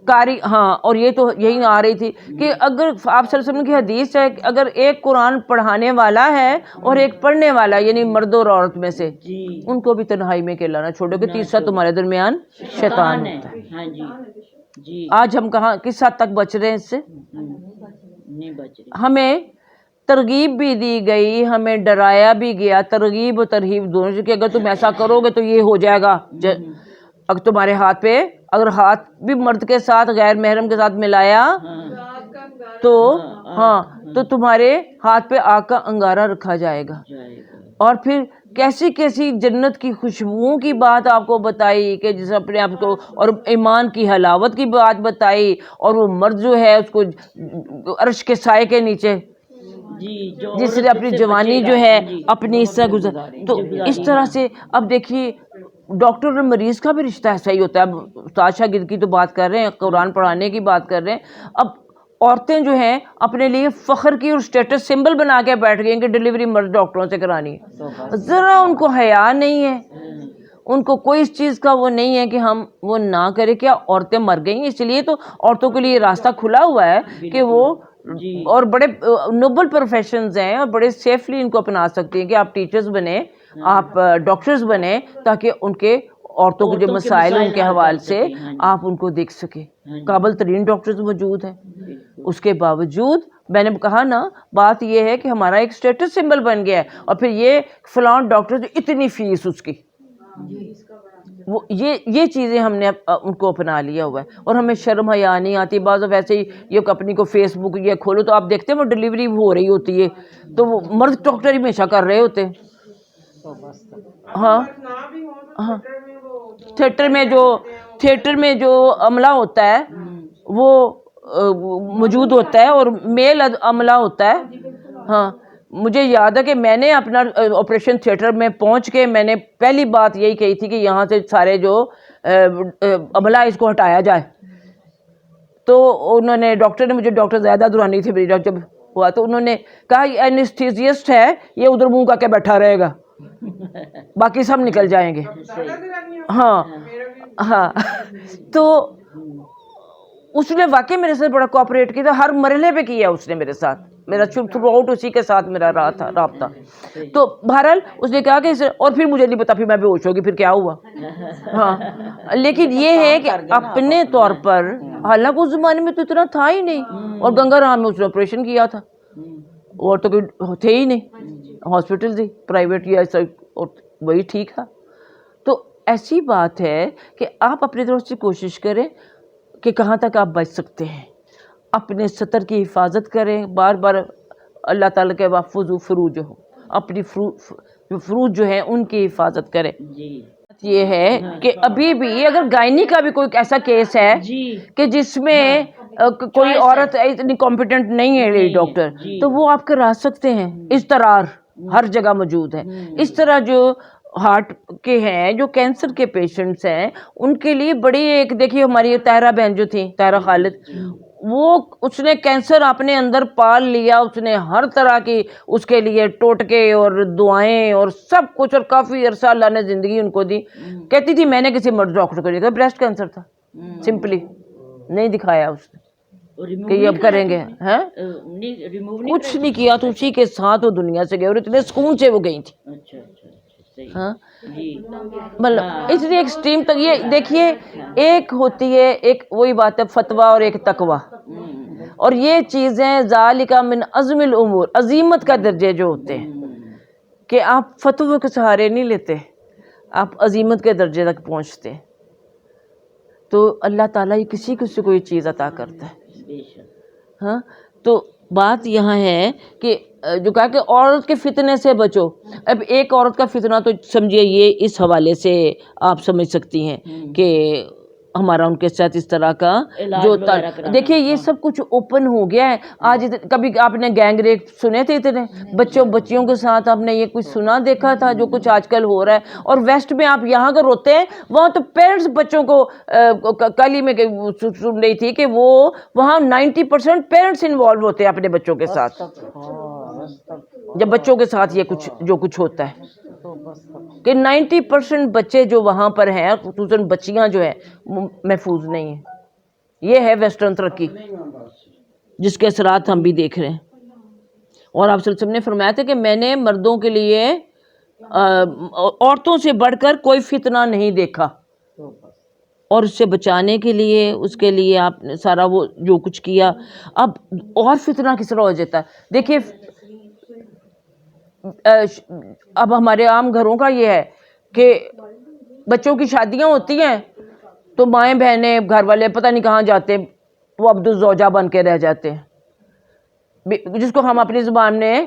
قاری، ہاں. اور یہ تو یہی آ رہی تھی کہ اگر آپ صلی اللہ علیہ وسلم کی حدیث ہے کہ اگر ایک قرآن پڑھانے والا ہے اور ایک پڑھنے والا، یعنی مرد اور عورت میں سے، ان کو بھی تنہائی میں اکیلا نہ چھوڑو کہ تیسرا تمہارے درمیان شیطان ہوتا ہے. آج ہم کہاں کس حد تک بچ رہے ہیں اس سے؟ ہمیں ترغیب بھی دی گئی، ہمیں ڈرایا بھی گیا، ترغیب و ترہیب دونوں، کہ اگر تم ایسا کرو گے تو یہ ہو جائے گا. اگر تمہارے ہاتھ پہ اگر ہاتھ بھی مرد کے ساتھ غیر محرم کے ساتھ ملایا تو ہاں تو تمہارے ہاتھ پہ آگ کا انگارہ رکھا جائے گا. اور پھر کیسی کیسی جنت کی خوشبوؤں کی بات آپ کو بتائی کہ جس اپنے آپ کو، اور ایمان کی حلاوت کی بات بتائی، اور وہ مرد جو ہے اس کو عرش کے سائے کے نیچے، جی جو جس نے اپنی جوانی جو ہے اپنی اس سے گزار، تو اس طرح سے اب دیکھیے ڈاکٹر اور مریض کا بھی رشتہ ایسا ہی ہوتا ہے. استاد شاگرد کی تو بات کر رہے ہیں، قرآن پڑھانے کی بات کر رہے ہیں. اب عورتیں جو ہیں اپنے لیے فخر کی اور اسٹیٹس سمبل بنا کے بیٹھ گئی ہیں کہ ڈلیوری مرد ڈاکٹروں سے کرانی ہے. ذرا ان کو حیا نہیں ہے، ان کو کوئی اس چیز کا وہ نہیں ہے کہ ہم وہ نہ کریں. کیا عورتیں مر گئی ہیں؟ اس لیے تو عورتوں کے لیے راستہ کھلا ہوا ہے کہ وہ اور بڑے نوبل پروفیشنز ہیں اور بڑے سیفلی ان کو اپنا سکتی ہیں کہ آپ ٹیچرز بنیں، آپ ڈاکٹرز بنیں، تاکہ ان کے عورتوں کے جو مسائل ان کے حوالے سے آپ ان کو دیکھ سکیں. قابل ترین ڈاکٹرز موجود ہیں. اس کے باوجود میں نے کہا نا، بات یہ ہے کہ ہمارا ایک اسٹیٹس سمبل بن گیا ہے، اور پھر یہ فلاں ڈاکٹر جو اتنی فیس اس کی، وہ یہ چیزیں ہم نے ان کو اپنا لیا ہوا ہے، اور ہمیں شرم حیا نہیں آتی. بعض ویسے ہی یہ اپنی کو فیس بک یہ کھولو تو آپ دیکھتے ہیں وہ ڈلیوری ہو رہی ہوتی ہے تو وہ مرد ڈاکٹر ہی ہمیشہ کر رہے ہوتے ہیں. ہاں ہاں، تھیٹر میں جو عملہ ہوتا ہے وہ موجود ہوتا ہے اور میل عملہ ہوتا ہے. ہاں مجھے یاد ہے کہ میں نے اپنا آپریشن تھیٹر میں پہنچ کے میں نے پہلی بات یہی کہی تھی کہ یہاں سے سارے جو عملہ اس کو ہٹایا جائے. تو انہوں نے ڈاکٹر نے مجھے، ڈاکٹر زیادہ دورانی تھی میری جب ہوا، تو انہوں نے کہا یہ اینستھیزیسٹ ہے، یہ ادھر منہ کر کے بیٹھا رہے گا، باقی سب نکل جائیں گے. ہاں ہاں. تو اس نے واقعی میرے ساتھ بڑا کوآپریٹ کیا تھا، ہر مرحلے پہ کیا اس نے میرے ساتھ، میرا تھرو آؤٹ اسی کے ساتھ میرا رہا تھا رابطہ. تو بہرحال اس نے کہا کہ اور پھر مجھے نہیں پتا پھر میں بے ہوش ہوگی پھر کیا ہوا. ہاں لیکن یہ ہے کہ اپنے طور پر، حالانکہ اس زمانے میں تو اتنا تھا ہی نہیں، اور گنگا رام میں اس نے آپریشن کیا تھا، اور تو کوئی تھے ہی نہیں ہاسپٹل تھی پرائیویٹ یا ایسا، اور وہی ٹھیک تھا. تو ایسی بات ہے کہ آپ اپنی طرف سے کوشش کریں کہ کہاں تک آپ بچ سکتے ہیں، اپنے سطر کی حفاظت کریں، بار بار اللہ تعالیٰ کے محفوظ فروج ہو، اپنی فروج جو ہیں ان کی حفاظت کریں. یہ ہے کہ ابھی بھی اگر گائنی کا بھی کوئی ایسا کیس ہے کہ جس میں کوئی عورت اتنی کمپیٹنٹ نہیں ہے ڈاکٹر، تو وہ آپ کرا سکتے ہیں. اضطرار ہر جگہ موجود ہے. اس طرح جو ہارٹ کے ہیں، جو کینسر کے پیشنٹس ہیں، ان کے لیے بڑی ایک، دیکھیے ہماری طاہرہ بہن جو تھی، طاہرہ خالد، وہ اس نے کینسر اپنے اندر پال لیا، اس نے ہر طرح کی اس کے لیے ٹوٹکے اور دعائیں اور سب کچھ، اور کافی عرصہ اللہ نے زندگی ان کو دی. کہتی تھی میں نے کسی مرد ڈاکٹر کو دیکھا، بریسٹ کینسر تھا، سمپلی نہیں دکھایا اس نے کہ یہ اب کریں گے، ہیں کچھ نہیں کیا. تو اسی کے ساتھ وہ دنیا سے گئے، اور اتنے سکون سے وہ گئی تھی. ہاں مطلب اس لیے ایکسٹریم تک یہ دیکھیے، ایک ہوتی ہے ایک وہی بات ہے فتویٰ اور ایک تقویٰ، اور یہ چیزیں ذالک من عزم الامور، عظیمت کا درجے جو ہوتے ہیں کہ آپ فتووں کے سہارے نہیں لیتے، آپ عظیمت کے درجے تک پہنچتے ہیں. تو اللہ تعالیٰ کسی کسی کو یہ چیز عطا کرتا ہے. ہاں تو بات یہاں ہے کہ جو کہا کہ عورت کے فتنے سے بچو. اب ایک عورت کا فتنہ تو سمجھیے یہ اس حوالے سے آپ سمجھ سکتی ہیں کہ ہمارا ان کے ساتھ اس طرح کا جو دیکھیے یہ سب کچھ اوپن ہو گیا ہے آج. کبھی آپ نے گینگ ریپ سنے تھے اتنے بچیوں کے ساتھ؟ آپ نے یہ کچھ سنا دیکھا تھا جو کچھ آج کل ہو رہا ہے؟ اور ویسٹ میں آپ یہاں اگر روتے ہیں، وہاں تو پیرنٹس بچوں کو، کل ہی میں سن رہی تھی کہ وہ وہاں 90% پیرنٹس انوالو ہوتے ہیں اپنے بچوں کے ساتھ، جب بچوں کے ساتھ یہ جو کچھ ہوتا ہے کہ 90% بچے جو وہاں پر ہیں، خصوصاً بچیاں جو ہیں، محفوظ نہیں ہیں. یہ ہے ویسٹرن ترقی جس کے اثرات ہم بھی دیکھ رہے ہیں. اور آپ صلی اللہ علیہ وسلم نے فرمایا تھا کہ میں نے مردوں کے لیے عورتوں سے بڑھ کر کوئی فتنہ نہیں دیکھا، اور اس سے بچانے کے لیے اس کے لیے آپ نے سارا وہ جو کچھ کیا. اب اور فتنہ کس طرح ہو جاتا ہے؟ دیکھیے اب ہمارے عام گھروں کا یہ ہے کہ بچوں کی شادیاں ہوتی ہیں تو مائیں بہنیں گھر والے پتہ نہیں کہاں جاتے، وہ عبد الزوجہ بن کے رہ جاتے ہیں، جس کو ہم اپنی زبان میں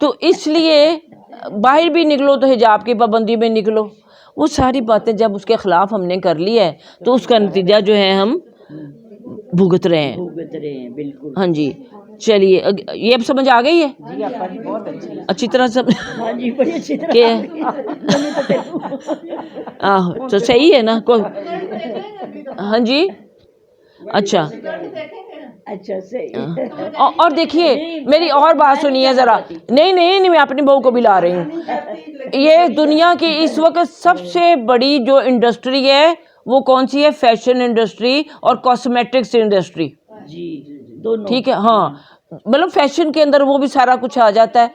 تو اس لیے باہر بھی نکلو تو حجاب کی پابندی میں نکلو. وہ ساری باتیں جب اس کے خلاف ہم نے کر لی ہے تو اس کا نتیجہ جو ہے ہم بھگت رہے ہیں. بالکل. ہاں جی چلیے یہ اب سمجھ آ گئی ہے جی آپا جی بہت اچھی طرح سب ہاں جی بڑی اچھی طرح کہ تو صحیح ہے نا کوئی. ہاں جی اچھا اچھا صحیح. اور دیکھیے میری اور بات سنیے ذرا. نہیں میں اپنی بہو کو بھی لا رہی ہوں. یہ دنیا کی اس وقت سب سے بڑی جو انڈسٹری ہے وہ کون سی ہے؟ فیشن انڈسٹری اور کاسمیٹکس انڈسٹری. جی دونوں. ٹھیک ہے ہاں مطلب فیشن کے اندر وہ بھی سارا کچھ آ جاتا ہے.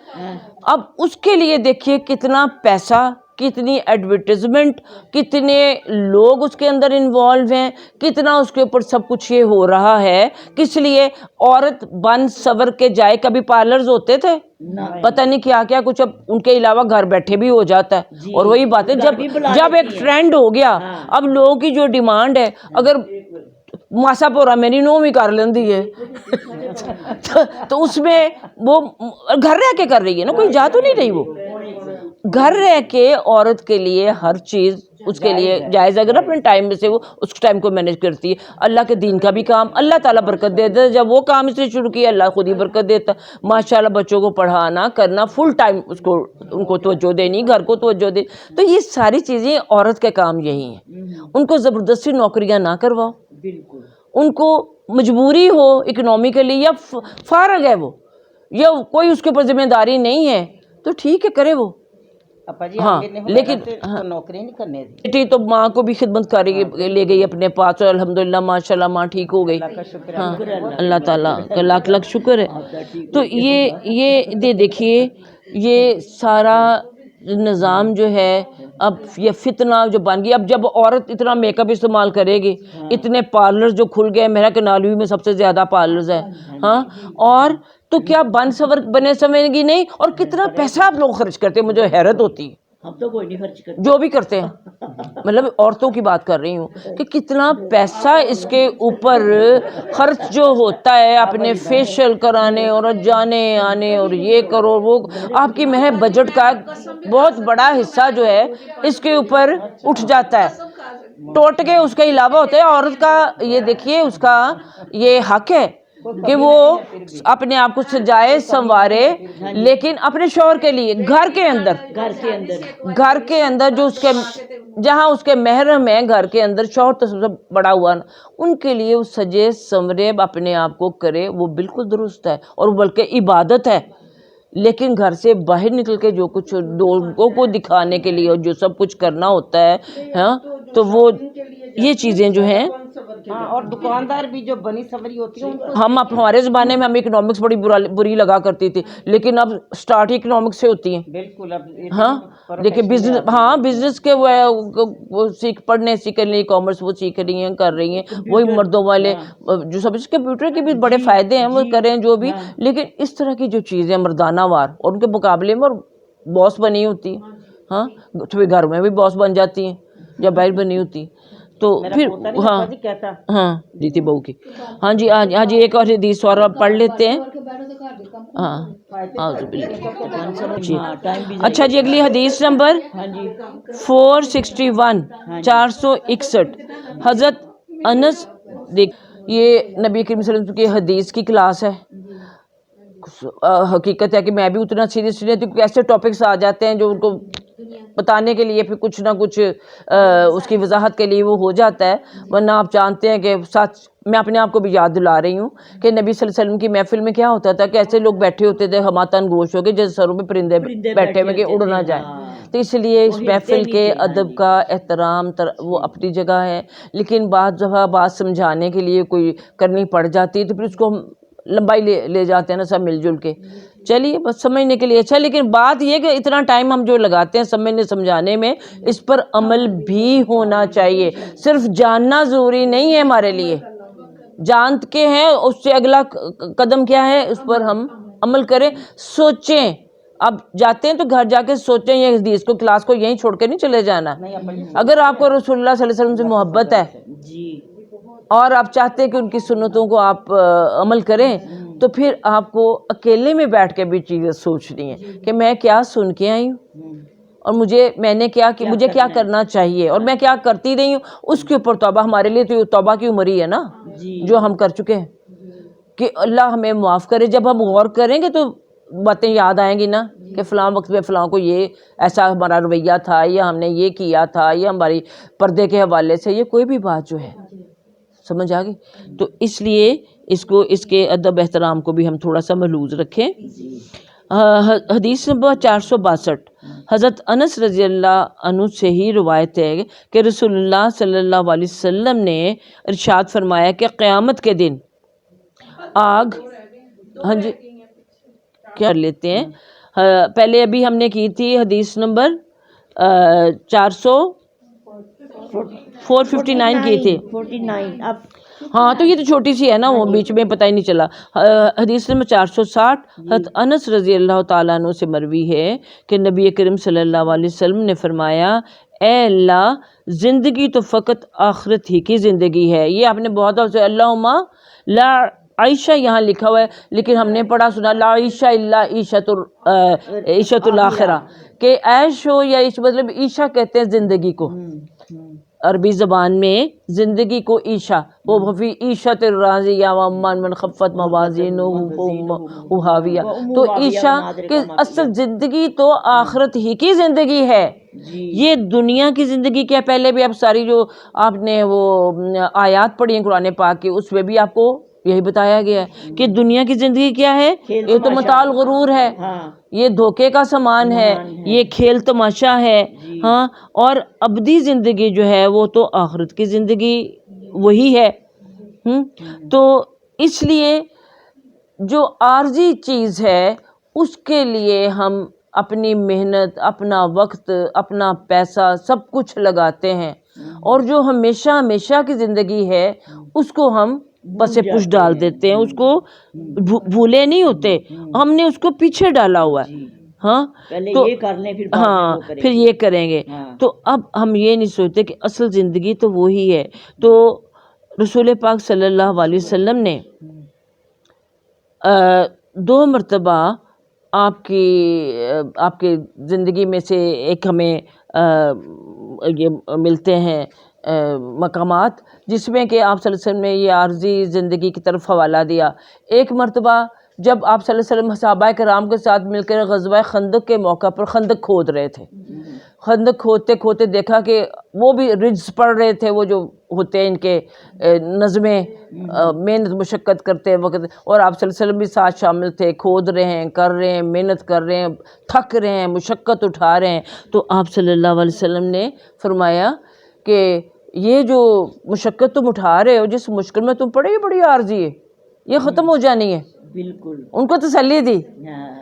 اب اس کے لیے دیکھیے کتنا پیسہ، کتنی ایڈورٹیزمنٹ، کتنے لوگ اس کے اندر انوالو ہیں، کتنا اس کے اوپر سب کچھ یہ ہو رہا ہے. کس لیے؟ عورت بن سور کے جائے. کبھی پارلرز ہوتے تھے؟ پتہ نہیں کیا کیا کچھ. اب ان کے علاوہ گھر بیٹھے بھی ہو جاتا ہے. اور وہی بات ہے جب ایک ٹرینڈ ہو گیا اب لوگوں کی جو ڈیمانڈ ہے، اگر ماسا پورا میری نو بھی کر لیندی ہے تو اس میں وہ گھر رہ کے کر رہی ہے نا، کوئی جا تو نہیں رہی. وہ گھر رہ کے عورت کے لیے ہر چیز اس کے لیے جائز. اگر اپنے ٹائم میں سے وہ اس ٹائم کو مینیج کرتی ہے. اللہ کے دین کا بھی کام اللہ تعالیٰ برکت دیتا ہے. جب وہ کام اس نے شروع کیا اللہ خود ہی برکت دیتا ہے. ماشاءاللہ بچوں کو پڑھانا کرنا فل ٹائم اس کو ان کو توجہ دینی، گھر کو توجہ دینی. تو یہ ساری چیزیں عورت کے کام یہی ہیں. ان کو زبردستی نوکریاں نہ کرواؤ. بالکل. ان کو مجبوری ہو اکنومیکلی یا فارغ ہے وہ یا کوئی اس کے اوپر ذمہ داری نہیں ہے تو ٹھیک ہے کرے وہ. اپا جی ہاں لیکن نوکری نہیں کرنے دی. بیٹی تو ماں کو بھی خدمت کر لے گئی اپنے پاس اور الحمدللہ ماشاءاللہ ماں ٹھیک ہو گئی. ہاں اللہ تعالیٰ کا لاکھ لاکھ شکر ہے. تو یہ دیکھیے یہ سارا نظام جو ہے اب یہ فتنہ جو بن گیا. اب جب عورت اتنا میک اپ استعمال کرے گی، اتنے پارلر جو کھل گئے، میرا کنالوی میں سب سے زیادہ پارلرز ہیں ہاں، اور تو کیا بنے سمجھے گی نہیں. اور کتنا پیسہ آپ لوگ خرچ کرتے ہیں، مجھے حیرت ہوتی ہے. ہم تو کوئی نہیں خرچ کرتے جو بھی کرتے ہیں، مطلب عورتوں کی بات کر رہی ہوں کہ کتنا پیسہ اس کے اوپر خرچ جو ہوتا ہے اپنے فیشیل کرانے اور جانے آنے اور یہ کرو وہ. آپ کی محض بجٹ کا بہت بڑا حصہ جو ہے اس کے اوپر اٹھ جاتا ہے. ٹوٹ کے اس کے علاوہ ہوتے ہیں. عورت کا یہ دیکھیے اس کا یہ حق ہے کہ وہ اپنے آپ کو سجائے سنوارے، لیکن اپنے شوہر کے لیے گھر کے اندر جو اس کے جہاں اس کے محرم ہیں گھر کے اندر، شوہر تو سب سے بڑا ہوا نا، ان کے لیے وہ سجے سنورے اپنے آپ کو کرے، وہ بالکل درست ہے اور بلکہ عبادت ہے. لیکن گھر سے باہر نکل کے جو کچھ لوگوں کو دکھانے کے لیے جو سب کچھ کرنا ہوتا ہے ہاں، تو وہ یہ چیزیں جو ہیں. اور دکاندار بھی جو بنی سوری ہوتی ہے ہم ہمارے زمانے میں ہم اکنامکس بڑی بری لگا کرتی تھی، لیکن اب سٹارٹ ہی اکنامکس سے ہوتی ہیں. بالکل. ہاں دیکھیں بزنس کے وہ پڑھنے سیکھ رہی ہیں، کامرس وہ سیکھ رہی ہیں کر رہی ہیں. وہی مردوں والے جو سب کمپیوٹر کے بھی بڑے فائدے ہیں وہ کریں جو بھی، لیکن اس طرح کی جو چیزیں مردانہ وار اور ان کے مقابلے میں اور باس بنی ہوتی ہے ہاں، تو گھر میں بھی باس بن جاتی ہیں جب باہر بنی ہوتی. تو پھر ہاں دیتی بہو کی. ہاں جی ایک اور حدیث اور پڑھ لیتے ہیں. ہاں اچھا جی اگلی حدیث نمبر 461 461 حضرت انس. دیکھ یہ نبی کریم صلی اللہ علیہ وسلم کی حدیث کی کلاس ہے. حقیقت ہے کہ میں بھی اتنا سیریس نہیں رہتی کیونکہ ایسے ٹاپکس آ جاتے ہیں جو ان کو بتانے کے لیے پھر کچھ نہ کچھ اس کی وضاحت کے لیے وہ ہو جاتا ہے. ورنہ آپ جانتے ہیں کہ ساتھ میں اپنے آپ کو بھی یاد دلا رہی ہوں کہ نبی صلی اللہ علیہ وسلم کی محفل میں کیا ہوتا تھا کہ ایسے لوگ بیٹھے ہوتے تھے ہماتن گوش ہو کے جیسے سروں پہ پرندے بیٹھے ہوئے کہ اڑ نہ جائیں. تو اس لیے اس محفل کے ادب کا احترام وہ اپنی جگہ ہے، لیکن بعض دفعہ بات سمجھانے کے لیے کوئی کرنی پڑ جاتی ہے تو پھر اس کو ہم لمبائی لے جاتے ہیں نا سب مل جل کے. چلیے بس سمجھنے کے لیے اچھا، لیکن بات یہ کہ اتنا ٹائم ہم جو لگاتے ہیں سمجھنے سمجھانے میں اس پر عمل بھی ہونا چاہیے. صرف جاننا ضروری نہیں ہے ہمارے لیے، جان کے ہیں اس سے اگلا قدم کیا ہے اس پر ہم عمل کریں. سوچیں، اب جاتے ہیں تو گھر جا کے سوچیں. یہ حدیث کو کلاس کو یہیں چھوڑ کے نہیں چلے جانا. اگر آپ کو رسول اللہ صلی اللہ علیہ وسلم سے محبت ہے اور آپ چاہتے ہیں کہ ان کی سنتوں کو آپ عمل کریں تو پھر آپ کو اکیلے میں بیٹھ کے بھی چیزیں سوچنی ہیں کہ میں کیا سن کے آئی ہوں اور میں نے مجھے کیا کرنا چاہیے اور میں کیا کرتی رہی ہوں، اس کے اوپر توبہ. ہمارے لیے تو توبہ کی عمر ہی ہے نا جو ہم کر چکے ہیں، کہ اللہ ہمیں معاف کرے. جب ہم غور کریں گے تو باتیں یاد آئیں گی نا کہ فلاں وقت میں فلاں کو یہ ایسا ہمارا رویہ تھا، یا ہم نے یہ کیا تھا، یا ہماری پردے کے حوالے سے یہ کوئی بھی بات جو ہے سمجھ آ گئی. تو اس لیے اس کے ادب احترام کو بھی ہم تھوڑا سا ملحوظ رکھیں. حدیث نمبر 462 حضرت انس رضی اللہ عنہ سے ہی روایت ہے کہ رسول اللہ صلی اللہ علیہ وسلم نے ارشاد فرمایا کہ قیامت کے دن آگ، ہاں جی کیا لیتے ہیں، پہلے ابھی ہم نے کی تھی حدیث نمبر 459 کی تھی. 49 اب ہاں تو یہ تو چھوٹی سی ہے نا، وہ بیچ میں پتہ ہی نہیں چلا. حدیث نمبر 460 حضرت انس رضی اللہ تعالیٰ عنہ سے مروی ہے کہ نبی کریم صلی اللہ علیہ وسلم نے فرمایا، اے اللہ، زندگی تو فقط آخرت ہی کی زندگی ہے. یہ آپ نے بہت اللہم لا عیشہ یہاں لکھا ہوا ہے، لیکن ہم نے پڑھا سنا لا عیشہ الا عیشۃ الاخرہ، کہ عیش ہو یا عیش، مطلب عیشہ کہتے ہیں زندگی کو. عربی زبان میں زندگی کو عیشہ، وہ فی عیشۃ راضیہ وامن من خفت موازینہ حاویہ. تو عیشہ کہ اصل زندگی تو آخرت ہی کی زندگی ہے. یہ دنیا کی زندگی کیا، پہلے بھی آپ ساری جو آپ نے وہ آیات پڑھی ہیں قرآن پاک کی، اس میں بھی آپ کو یہی بتایا گیا ہے کہ دنیا کی زندگی کیا ہے، یہ تو متاع الغرور ہے، یہ دھوکے کا سامان ہے، یہ کھیل تماشا ہے. ہاں، اور ابدی زندگی جو ہے وہ تو آخرت کی زندگی وہی ہے. تو اس لیے جو عارضی چیز ہے اس کے لیے ہم اپنی محنت، اپنا وقت، اپنا پیسہ سب کچھ لگاتے ہیں، اور جو ہمیشہ ہمیشہ کی زندگی ہے اس کو ہم بس پش ڈال دیتے ہیں، اس کو بھولے نہیں ہوتے، ہم نے اس کو پیچھے ڈالا ہوا ہے. ہاں تو یہ کر لیں پھر یہ کریں گے. تو اب ہم یہ نہیں سوچتے کہ اصل زندگی تو وہی ہے. تو رسول پاک صلی اللہ علیہ وسلم نے 2 مرتبہ آپ کی زندگی میں سے ایک ہمیں یہ ملتے ہیں مقامات، جس میں کہ آپ صلی اللہ علیہ وسلم نے یہ عارضی زندگی کی طرف حوالہ دیا. ایک مرتبہ جب آپ صلی اللہ علیہ وسلم صحابہ کرام کے ساتھ مل کر غزوہ خندق کے موقع پر خندق کھود رہے تھے. خندق کھودتے کھودتے دیکھا کہ وہ بھی رجز پڑھ رہے تھے، وہ جو ہوتے ہیں ان کے نظمیں، محنت مشقت کرتے وقت، اور آپ صلی اللہ علیہ وسلم بھی ساتھ شامل تھے، کھود رہے ہیں، کر رہے ہیں، محنت کر رہے ہیں، تھک رہے ہیں، مشقت اٹھا رہے ہیں. تو آپ صلی اللہ علیہ وسلم نے فرمایا کہ یہ جو مشقت تم اٹھا رہے ہو، جس مشکل میں تم پڑے، یہ بڑی عارضی ہے، یہ ختم ہو جانی ہے. بالکل ان کو تسلی دی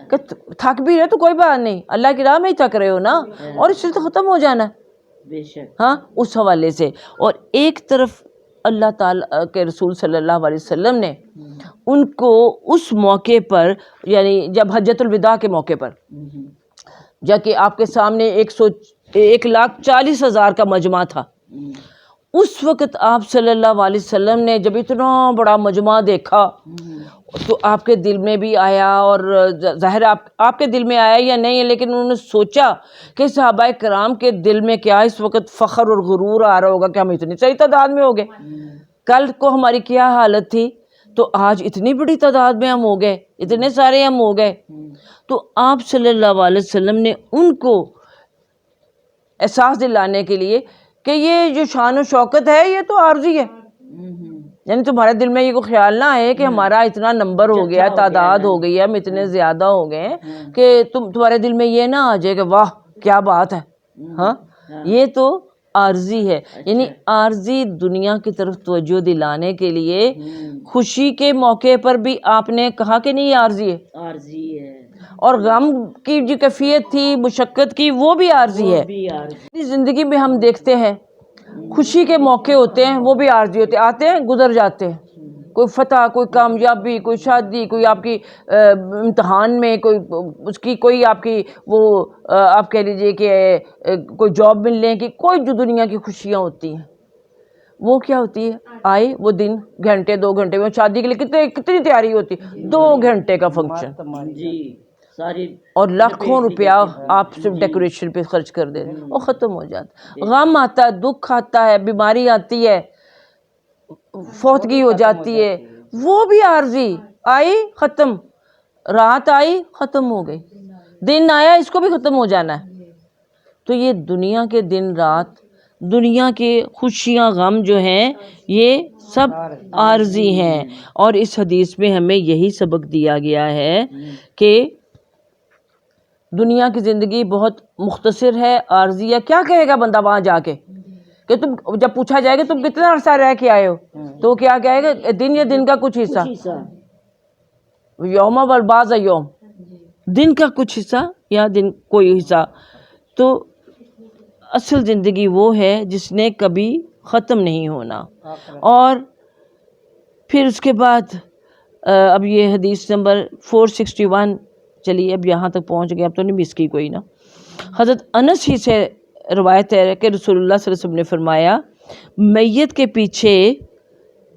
کہ تھک بھی رہے تو کوئی بات نہیں، اللہ کی راہ میں ہی تھک رہے ہو نا، اور اس سے تو ختم ہو جانا ہے. بے شک. ہاں، اس حوالے سے. اور ایک طرف اللہ تعالیٰ کے رسول صلی اللہ علیہ وسلم نے ان کو اس موقع پر، یعنی جب حجۃ الوداع کے موقع پر، جب کہ آپ کے سامنے 1,40,000 کا مجمع تھا، اس وقت آپ صلی اللہ علیہ وسلم نے جب اتنا بڑا مجمع دیکھا تو آپ کے دل میں بھی آیا، اور ظاہر آپ کے دل میں آیا یا نہیں ہے، لیکن انہوں نے سوچا کہ صحابہ کرام کے دل میں کیا اس وقت فخر اور غرور آ رہا ہوگا کہ ہم اتنی صحیح تعداد میں ہو گئے. کل کو ہماری کیا حالت تھی، تو آج اتنی بڑی تعداد میں ہم ہو گئے، اتنے سارے ہم ہو گئے. تو آپ صلی اللہ علیہ وسلم نے ان کو احساس دلانے کے لیے کہ یہ جو شان و شوکت ہے یہ تو عارضی ہے، یعنی تمہارے دل میں یہ کوئی خیال نہ آئے کہ ہمارا اتنا نمبر ہو گیا، تعداد ہو گئی ہے، ہم اتنے زیادہ ہو گئے ہیں، کہ تمہارے دل میں یہ نہ آ جائے کہ واہ کیا بات ہے. ہاں، یہ تو عارضی ہے. یعنی عارضی دنیا کی طرف توجہ دلانے کے لیے خوشی کے موقع پر بھی آپ نے کہا کہ نہیں عارضی ہے، عارضی ہے، اور غم کی جو کیفیت تھی، مشقت کی، وہ بھی عارضی ہے. زندگی میں ہم دیکھتے ہیں خوشی کے موقع ہوتے ہیں، وہ بھی عارضی ہوتے ہیں، آتے ہیں گزر جاتے ہیں. کوئی فتح، کوئی کامیابی، کوئی شادی، کوئی آپ کی امتحان میں کوئی اس کی کوئی آپ کی وہ آپ کہہ لیجیے کہ کوئی جاب ملنے کی، کوئی جو دنیا کی خوشیاں ہوتی ہیں وہ کیا ہوتی ہے, آئے وہ دن گھنٹے 2 گھنٹے میں, شادی کے لیے کتنی تیاری ہوتی ہے, 2 گھنٹے کا فنکشن جی ساری اور لاکھوں روپیہ آپ صرف ڈیکوریشن پہ خرچ کر دیں اور ختم ہو جاتا. غم آتا ہے, دکھ آتا ہے, بیماری آتی ہے, فوتگی ہو جاتی ہے, وہ بھی عارضی, آئی ختم, رات آئی ختم ہو گئی, دن آیا اس کو بھی ختم ہو جانا ہے. تو یہ دنیا کے دن رات, دنیا کے خوشیاں غم جو ہیں یہ سب عارضی ہیں. اور اس حدیث میں ہمیں یہی سبق دیا گیا ہے کہ دنیا کی زندگی بہت مختصر ہے, عارضی ہے. کیا کہے گا بندہ وہاں جا کے, کہ تم جب پوچھا جائے گا تم کتنا عرصہ رہ کے آئے ہو, تو کیا کہے گا, دن یا دن کا کچھ حصہ, یوم والبعض یوم, دن کا کچھ حصہ یا دن کوئی حصہ. تو اصل زندگی وہ ہے جس نے کبھی ختم نہیں ہونا. اور پھر اس کے بعد اب یہ حدیث نمبر 461, چلیے اب یہاں تک پہنچ گئے, اب تو نہیں مس کی کوئی نا. حضرت انس ہی سے روایت ہے کہ رسول اللہ صلی اللہ علیہ وسلم نے فرمایا, میت کے پیچھے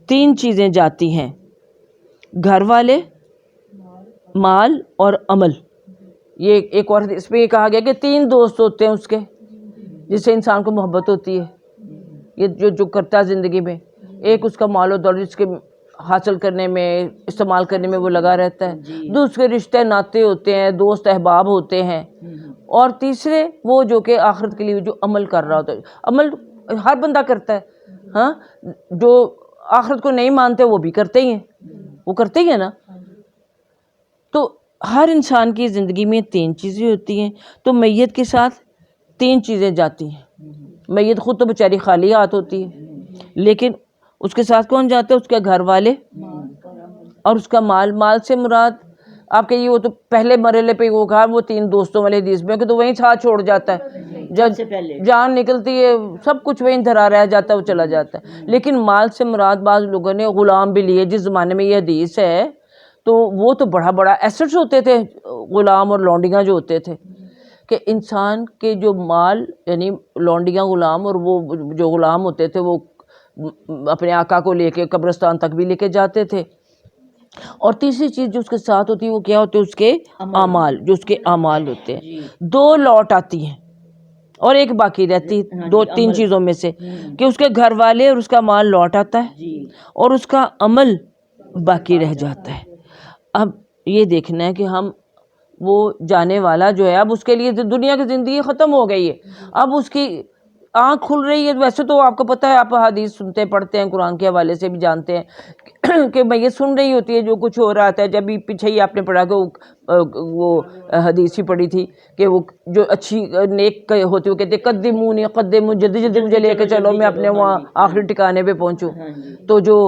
3 چیزیں جاتی ہیں, گھر والے, مال اور عمل. یہ ایک اور اس میں یہ کہا گیا کہ 3 دوست ہوتے ہیں اس کے جس سے انسان کو محبت ہوتی ہے, یہ جو کرتا ہے زندگی میں. ایک اس کا مال و دولت جس کے حاصل کرنے میں, استعمال کرنے میں وہ لگا رہتا ہے. دوسرے رشتے ناطے ہوتے ہیں, دوست احباب ہوتے ہیں. اور تیسرے وہ جو کہ آخرت کے لیے جو عمل کر رہا ہوتا ہے. عمل ہر بندہ کرتا ہے, ہاں, جو آخرت کو نہیں مانتے وہ بھی کرتے ہی ہیں, وہ کرتے ہی ہیں نا. تو ہر انسان کی زندگی میں 3 چیزیں ہوتی ہیں. تو میت کے ساتھ 3 چیزیں جاتی ہیں. میت خود تو بیچاری خالی ہاتھ ہوتی ہے, لیکن اس کے ساتھ کون جاتا ہے, اس کے گھر والے اور اس کا مال. مال سے مراد آپ کہیے وہ تو پہلے مرحلے پہ وہ کہا, وہ 3 دوستوں والے حدیث میں کہ تو وہیں ساتھ چھوڑ جاتا ہے, جب جان نکلتی ہے سب کچھ وہیں دھرا رہ جاتا ہے, وہ چلا جاتا ہے. لیکن مال سے مراد بعض لوگوں نے غلام بھی لیے, جس زمانے میں یہ حدیث ہے تو وہ تو بڑا بڑا ایسٹس ہوتے تھے, غلام اور لونڈیاں جو ہوتے تھے, کہ انسان کے جو مال یعنی لونڈیاں غلام اور وہ جو غلام ہوتے تھے وہ اپنے آقا کو لے کے قبرستان تک بھی لے کے جاتے تھے. اور تیسری چیز جو اس کے ساتھ ہوتی ہے وہ کیا ہوتے ہیں, اس کے اعمال, جو اس کے اعمال ہوتے ہیں. 2 لوٹ آتی ہیں اور ایک باقی رہتی ہے, 2-3 چیزوں میں سے, کہ اس کے گھر والے اور اس کا مال لوٹ آتا ہے اور اس کا عمل باقی رہ جاتا ہے. اب یہ دیکھنا ہے کہ ہم وہ جانے والا جو ہے, اب اس کے لیے دنیا کی زندگی ختم ہو گئی ہے, اب اس کی آنکھ کھل رہی ہے. ویسے تو آپ کو پتہ ہے, آپ حدیث سنتے پڑھتے ہیں, قرآن کے حوالے سے بھی جانتے ہیں کہ میں یہ سن رہی ہوتی ہے جو کچھ ہو رہا تھا. جب بھی پیچھے ہی آپ نے پڑھا کہ وہ حدیث ہی پڑھی تھی کہ وہ جو اچھی نیک ہوتی وہ کہتے قدمونی قدمو, جلدی جلدی مجھے لے کے چلو, میں اپنے وہاں آخری ٹھکانے پہ پہنچوں. تو جو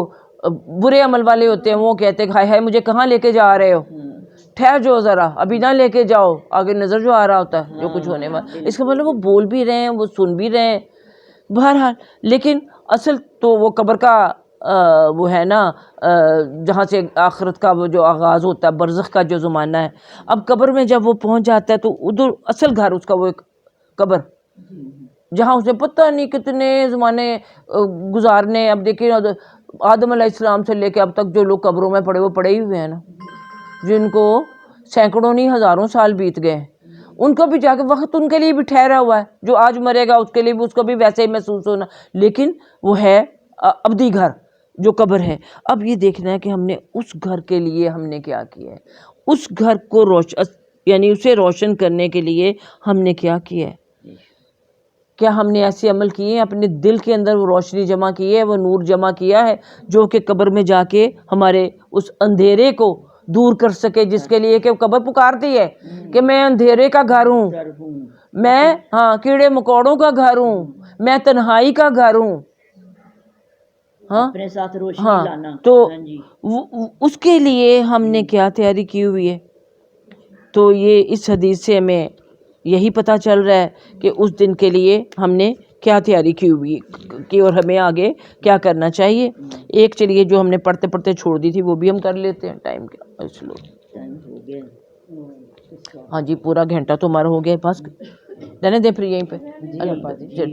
برے عمل والے ہوتے ہیں وہ کہتے ہیں ہائے ہائے مجھے کہاں لے کے جا رہے ہو, ٹھہر جو ذرا, ابھی نہ لے کے جاؤ, آگے نظر جو آ رہا ہوتا ہے جو کچھ ہونے والا. اس کا مطلب وہ بول بھی رہے ہیں, وہ سن بھی رہے ہیں بہرحال. لیکن اصل تو وہ قبر کا وہ ہے نا, جہاں سے آخرت کا وہ جو آغاز ہوتا ہے, برزخ کا جو زمانہ ہے. اب قبر میں جب وہ پہنچ جاتا ہے تو ادھر اصل گھر اس کا وہ ایک قبر, جہاں اسے پتہ نہیں کتنے زمانے گزارنے. اب دیکھیں آدم علیہ السلام سے لے کے اب تک جو لوگ قبروں میں پڑے وہ پڑے ہی ہوئے ہیں نا, جن کو سینکڑوں نہیں ہزاروں سال بیت گئے. ان کو بھی جا کے وقت ان کے لیے بھی ٹھہرا ہوا ہے, جو آج مرے گا اس کے لیے بھی اس کو بھی ویسے ہی محسوس ہونا. لیکن وہ ہے ابدی گھر جو قبر ہے. اب یہ دیکھنا ہے کہ ہم نے اس گھر کے لیے ہم نے کیا کیا ہے, اس گھر کو یعنی اسے روشن کرنے کے لیے ہم نے کیا کیا ہے. کیا ہم نے ایسے عمل کیے ہیں, اپنے دل کے اندر وہ روشنی جمع کی ہے, وہ نور جمع کیا ہے جو کہ قبر میں جا کے ہمارے اس اندھیرے کو دور کر سکے, جس کے لیے کہ قبر پکارتی ہے کہ میں اندھیرے کا گھر ہوں, میں کیڑے مکوڑوں کا گھر ہوں, میں تنہائی کا گھر ہوں. اپنے ساتھ روشنی لانا. تو اس کے لیے ہم نے کیا تیاری کی ہوئی ہے. تو یہ اس حدیث سے ہمیں یہی پتہ چل رہا ہے کہ اس دن کے لیے ہم نے کیا تیاری کی ہوئی کی اور ہمیں آگے کیا کرنا چاہیے. ایک چلیے جو ہم نے پڑھتے پڑھتے چھوڑ دی تھی وہ بھی ہم کر لیتے ہیں. ٹائم کیا ٹائم ہو گیا. ہاں جی, پورا گھنٹہ تو ہمارا ہو گیا بس. رہنے دیں پھر یہیں پہ.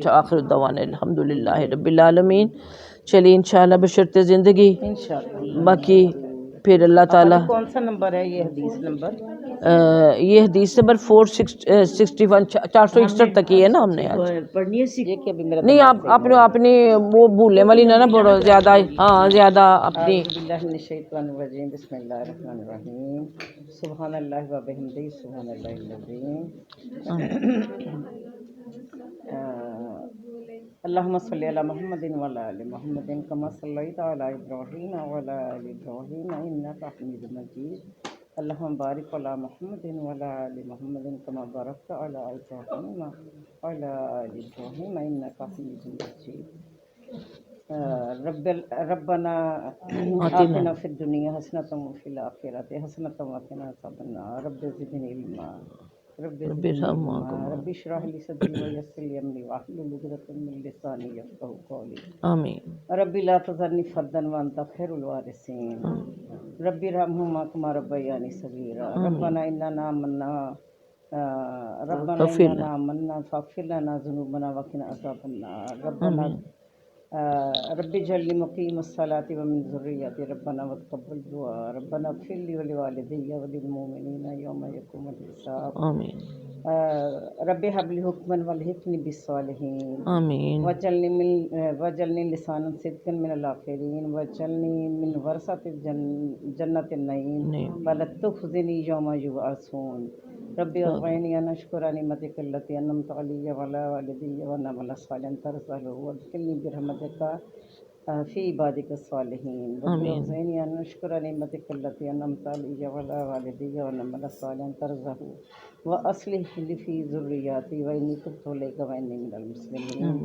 آخر الدعوانا الحمدللہ رب العالمین. چلیے انشاءاللہ بشرط زندگی انشاءاللہ. باقی پھر اللہ تعالیٰ. کون سا نمبر ہے یہ حدیث نمبر؟ یہ حدیث نمبر 461 461 تک ہی ہے نا ہم نے آج. پڑھنی ہے یہ کہ ابھی میرا نہیں آپ نے اپنی وہ بھولنے والی نہ پڑھو زیادہ. ہاں زیادہ اپنی. اعوذ باللہ من الشیطان الرجیم بسم اللہ الرحمن الرحیم سبحان اللہ و بحمدہ سبحان اللہ العظیم. اللہم صلی علی محمد و علی آل محمد کما صلیت علی ابراہیم و علی آل ابراہیم انک حمید مجید. اللہم بارک علی محمد و علی آل محمد کما بارکت علی ابراہیم و علی آل ابراہیم انک حمید مجید. ربنا آتنا فی الدنیا حسنۃ وفی الآخرۃ حسنۃ وقنا عذاب النار. رب زدنی علما رب اشرح لی صدری ویسر لی امری واحلل عقدۃ من لسانی یفقہوا قولی. آمین. رب لا تذرنی فردا وانت خیر الوارثین. رب ارحمہما کما ربیانی صغیرا. ربنا اننا آمنا فاغفر لنا ذنوبنا وقنا عذاب النار. ربنا رب اجعلنی مقیم الصلاۃ ومن ذریتی ربنا وتقبل دعاء. ربنا اغفر لی ولوالدی وللمؤمنین یوم یقوم الحساب. آمین. رب هب لی حکما والحقنی بالصالحین. آمین. واجعلنی لسانا صدقا من الاخرین. واجعلنی من ورثۃ جنۃ النعیم ولا تخزنی یوم یبعثون. رب اعطنی ان اشکر نعمتک التی انعمت علی وعلی والدی ونعمل صالحا ترضاه وادخلنی برحمتک فی عبادک الصالحین. رب اعطنی ان اشکر نعمتک التی انعمت علی وعلی والدی ونعمل صالحا ترضاه واصلح لی فی ذریتی وانی تبت الیک وانی من المسلمین.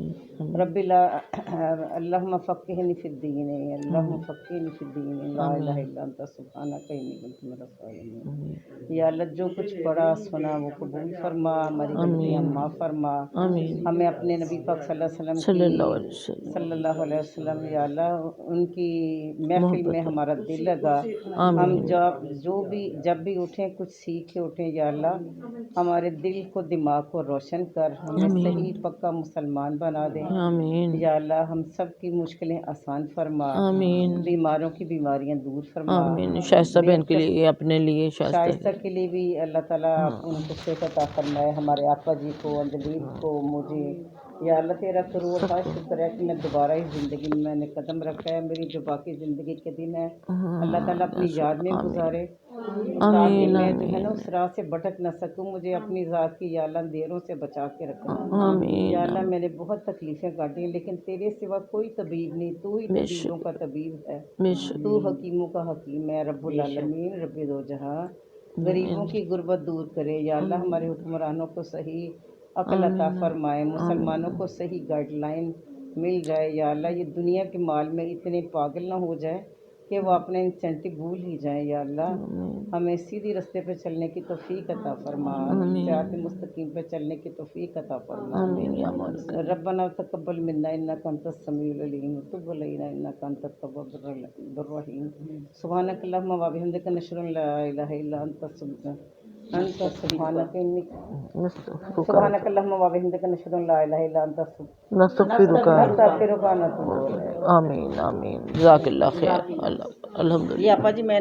رب اللہم فقہنی فی الدین. اللہم فقہنی فی الدین لا الہ الا انت سبحانک انی کنت من الظالمین. یا اللہ جو کچھ پڑھا سنا وہ قبول فرما. ہماری غلطیاں معاف فرما. ہمیں اپنے نبی پاک صلی اللہ علیہ وسلم یا اللہ ان کی محفل میں ہمارا دل لگا. ہم جب بھی اٹھیں کچھ سیکھ کے اٹھیں یا اللہ. ہمارے دل کو دماغ کو روشن کر. ہمیں صحیح پکا مسلمان بنا دیں یا اللہ. ہم سب کی مشکلیں آسان فرما. بیماروں کی بیماریاں دور فرما. شائستہ بہن کے لیے اپنے لیے شائستہ کے لیے بھی اللہ تعالیٰ ان کو صحت عطا فرمائے. ہمارے آقا جی کو اندلیب کو مجھے یا اللہ تیرا کروڑ خاص شکر ہے کہ میں دوبارہ اس زندگی میں نے قدم رکھا ہے. میری جو باقی زندگی کے دن ہے اللہ تعالیٰ اپنی یاد میں گزارے تاکہ میں جو ہے نا اس راہ سے بھٹک نہ سکوں. مجھے اپنی ذات کی یا اللہ اندھیروں سے بچا کے رکھنا یا اللہ. میں نے بہت تکلیفیں کاٹی لیکن تیرے سوا کوئی طبیب نہیں. تو ہی طبیبوں کا طبیب ہے. تو حکیموں کا حکیم ہے. رب العالمین رب دو جہاں. غریبوں کی غربت دور کرے یا اللہ. ہمارے حکمرانوں کو صحیح عقل عطا فرمائے. مسلمانوں کو صحیح گائیڈ لائن مل جائے یا اللہ. یہ دنیا کے مال میں اتنے پاگل نہ ہو جائے کہ وہ اپنا انسینٹو بھول ہی جائیں یا اللہ. ہمیں سیدھی رستے پہ چلنے کی توفیق عطا فرما. صراط مستقیم پہ چلنے کی توفیق عطا فرما. ربنا تقبل منا انک انت السمیع العلیم وتب علینا انک انت التواب الرحیم. سبحانک اللہم و بحمدک نشہد ان لا الہ الا انت سبحانک اللہم و بحمدک نشہد ان لا الہ الا انت نستغفرک ونتوب الیک. آمین آمین. جزاک اللہ خیر. الحمدللہ. یہ آپا جی میں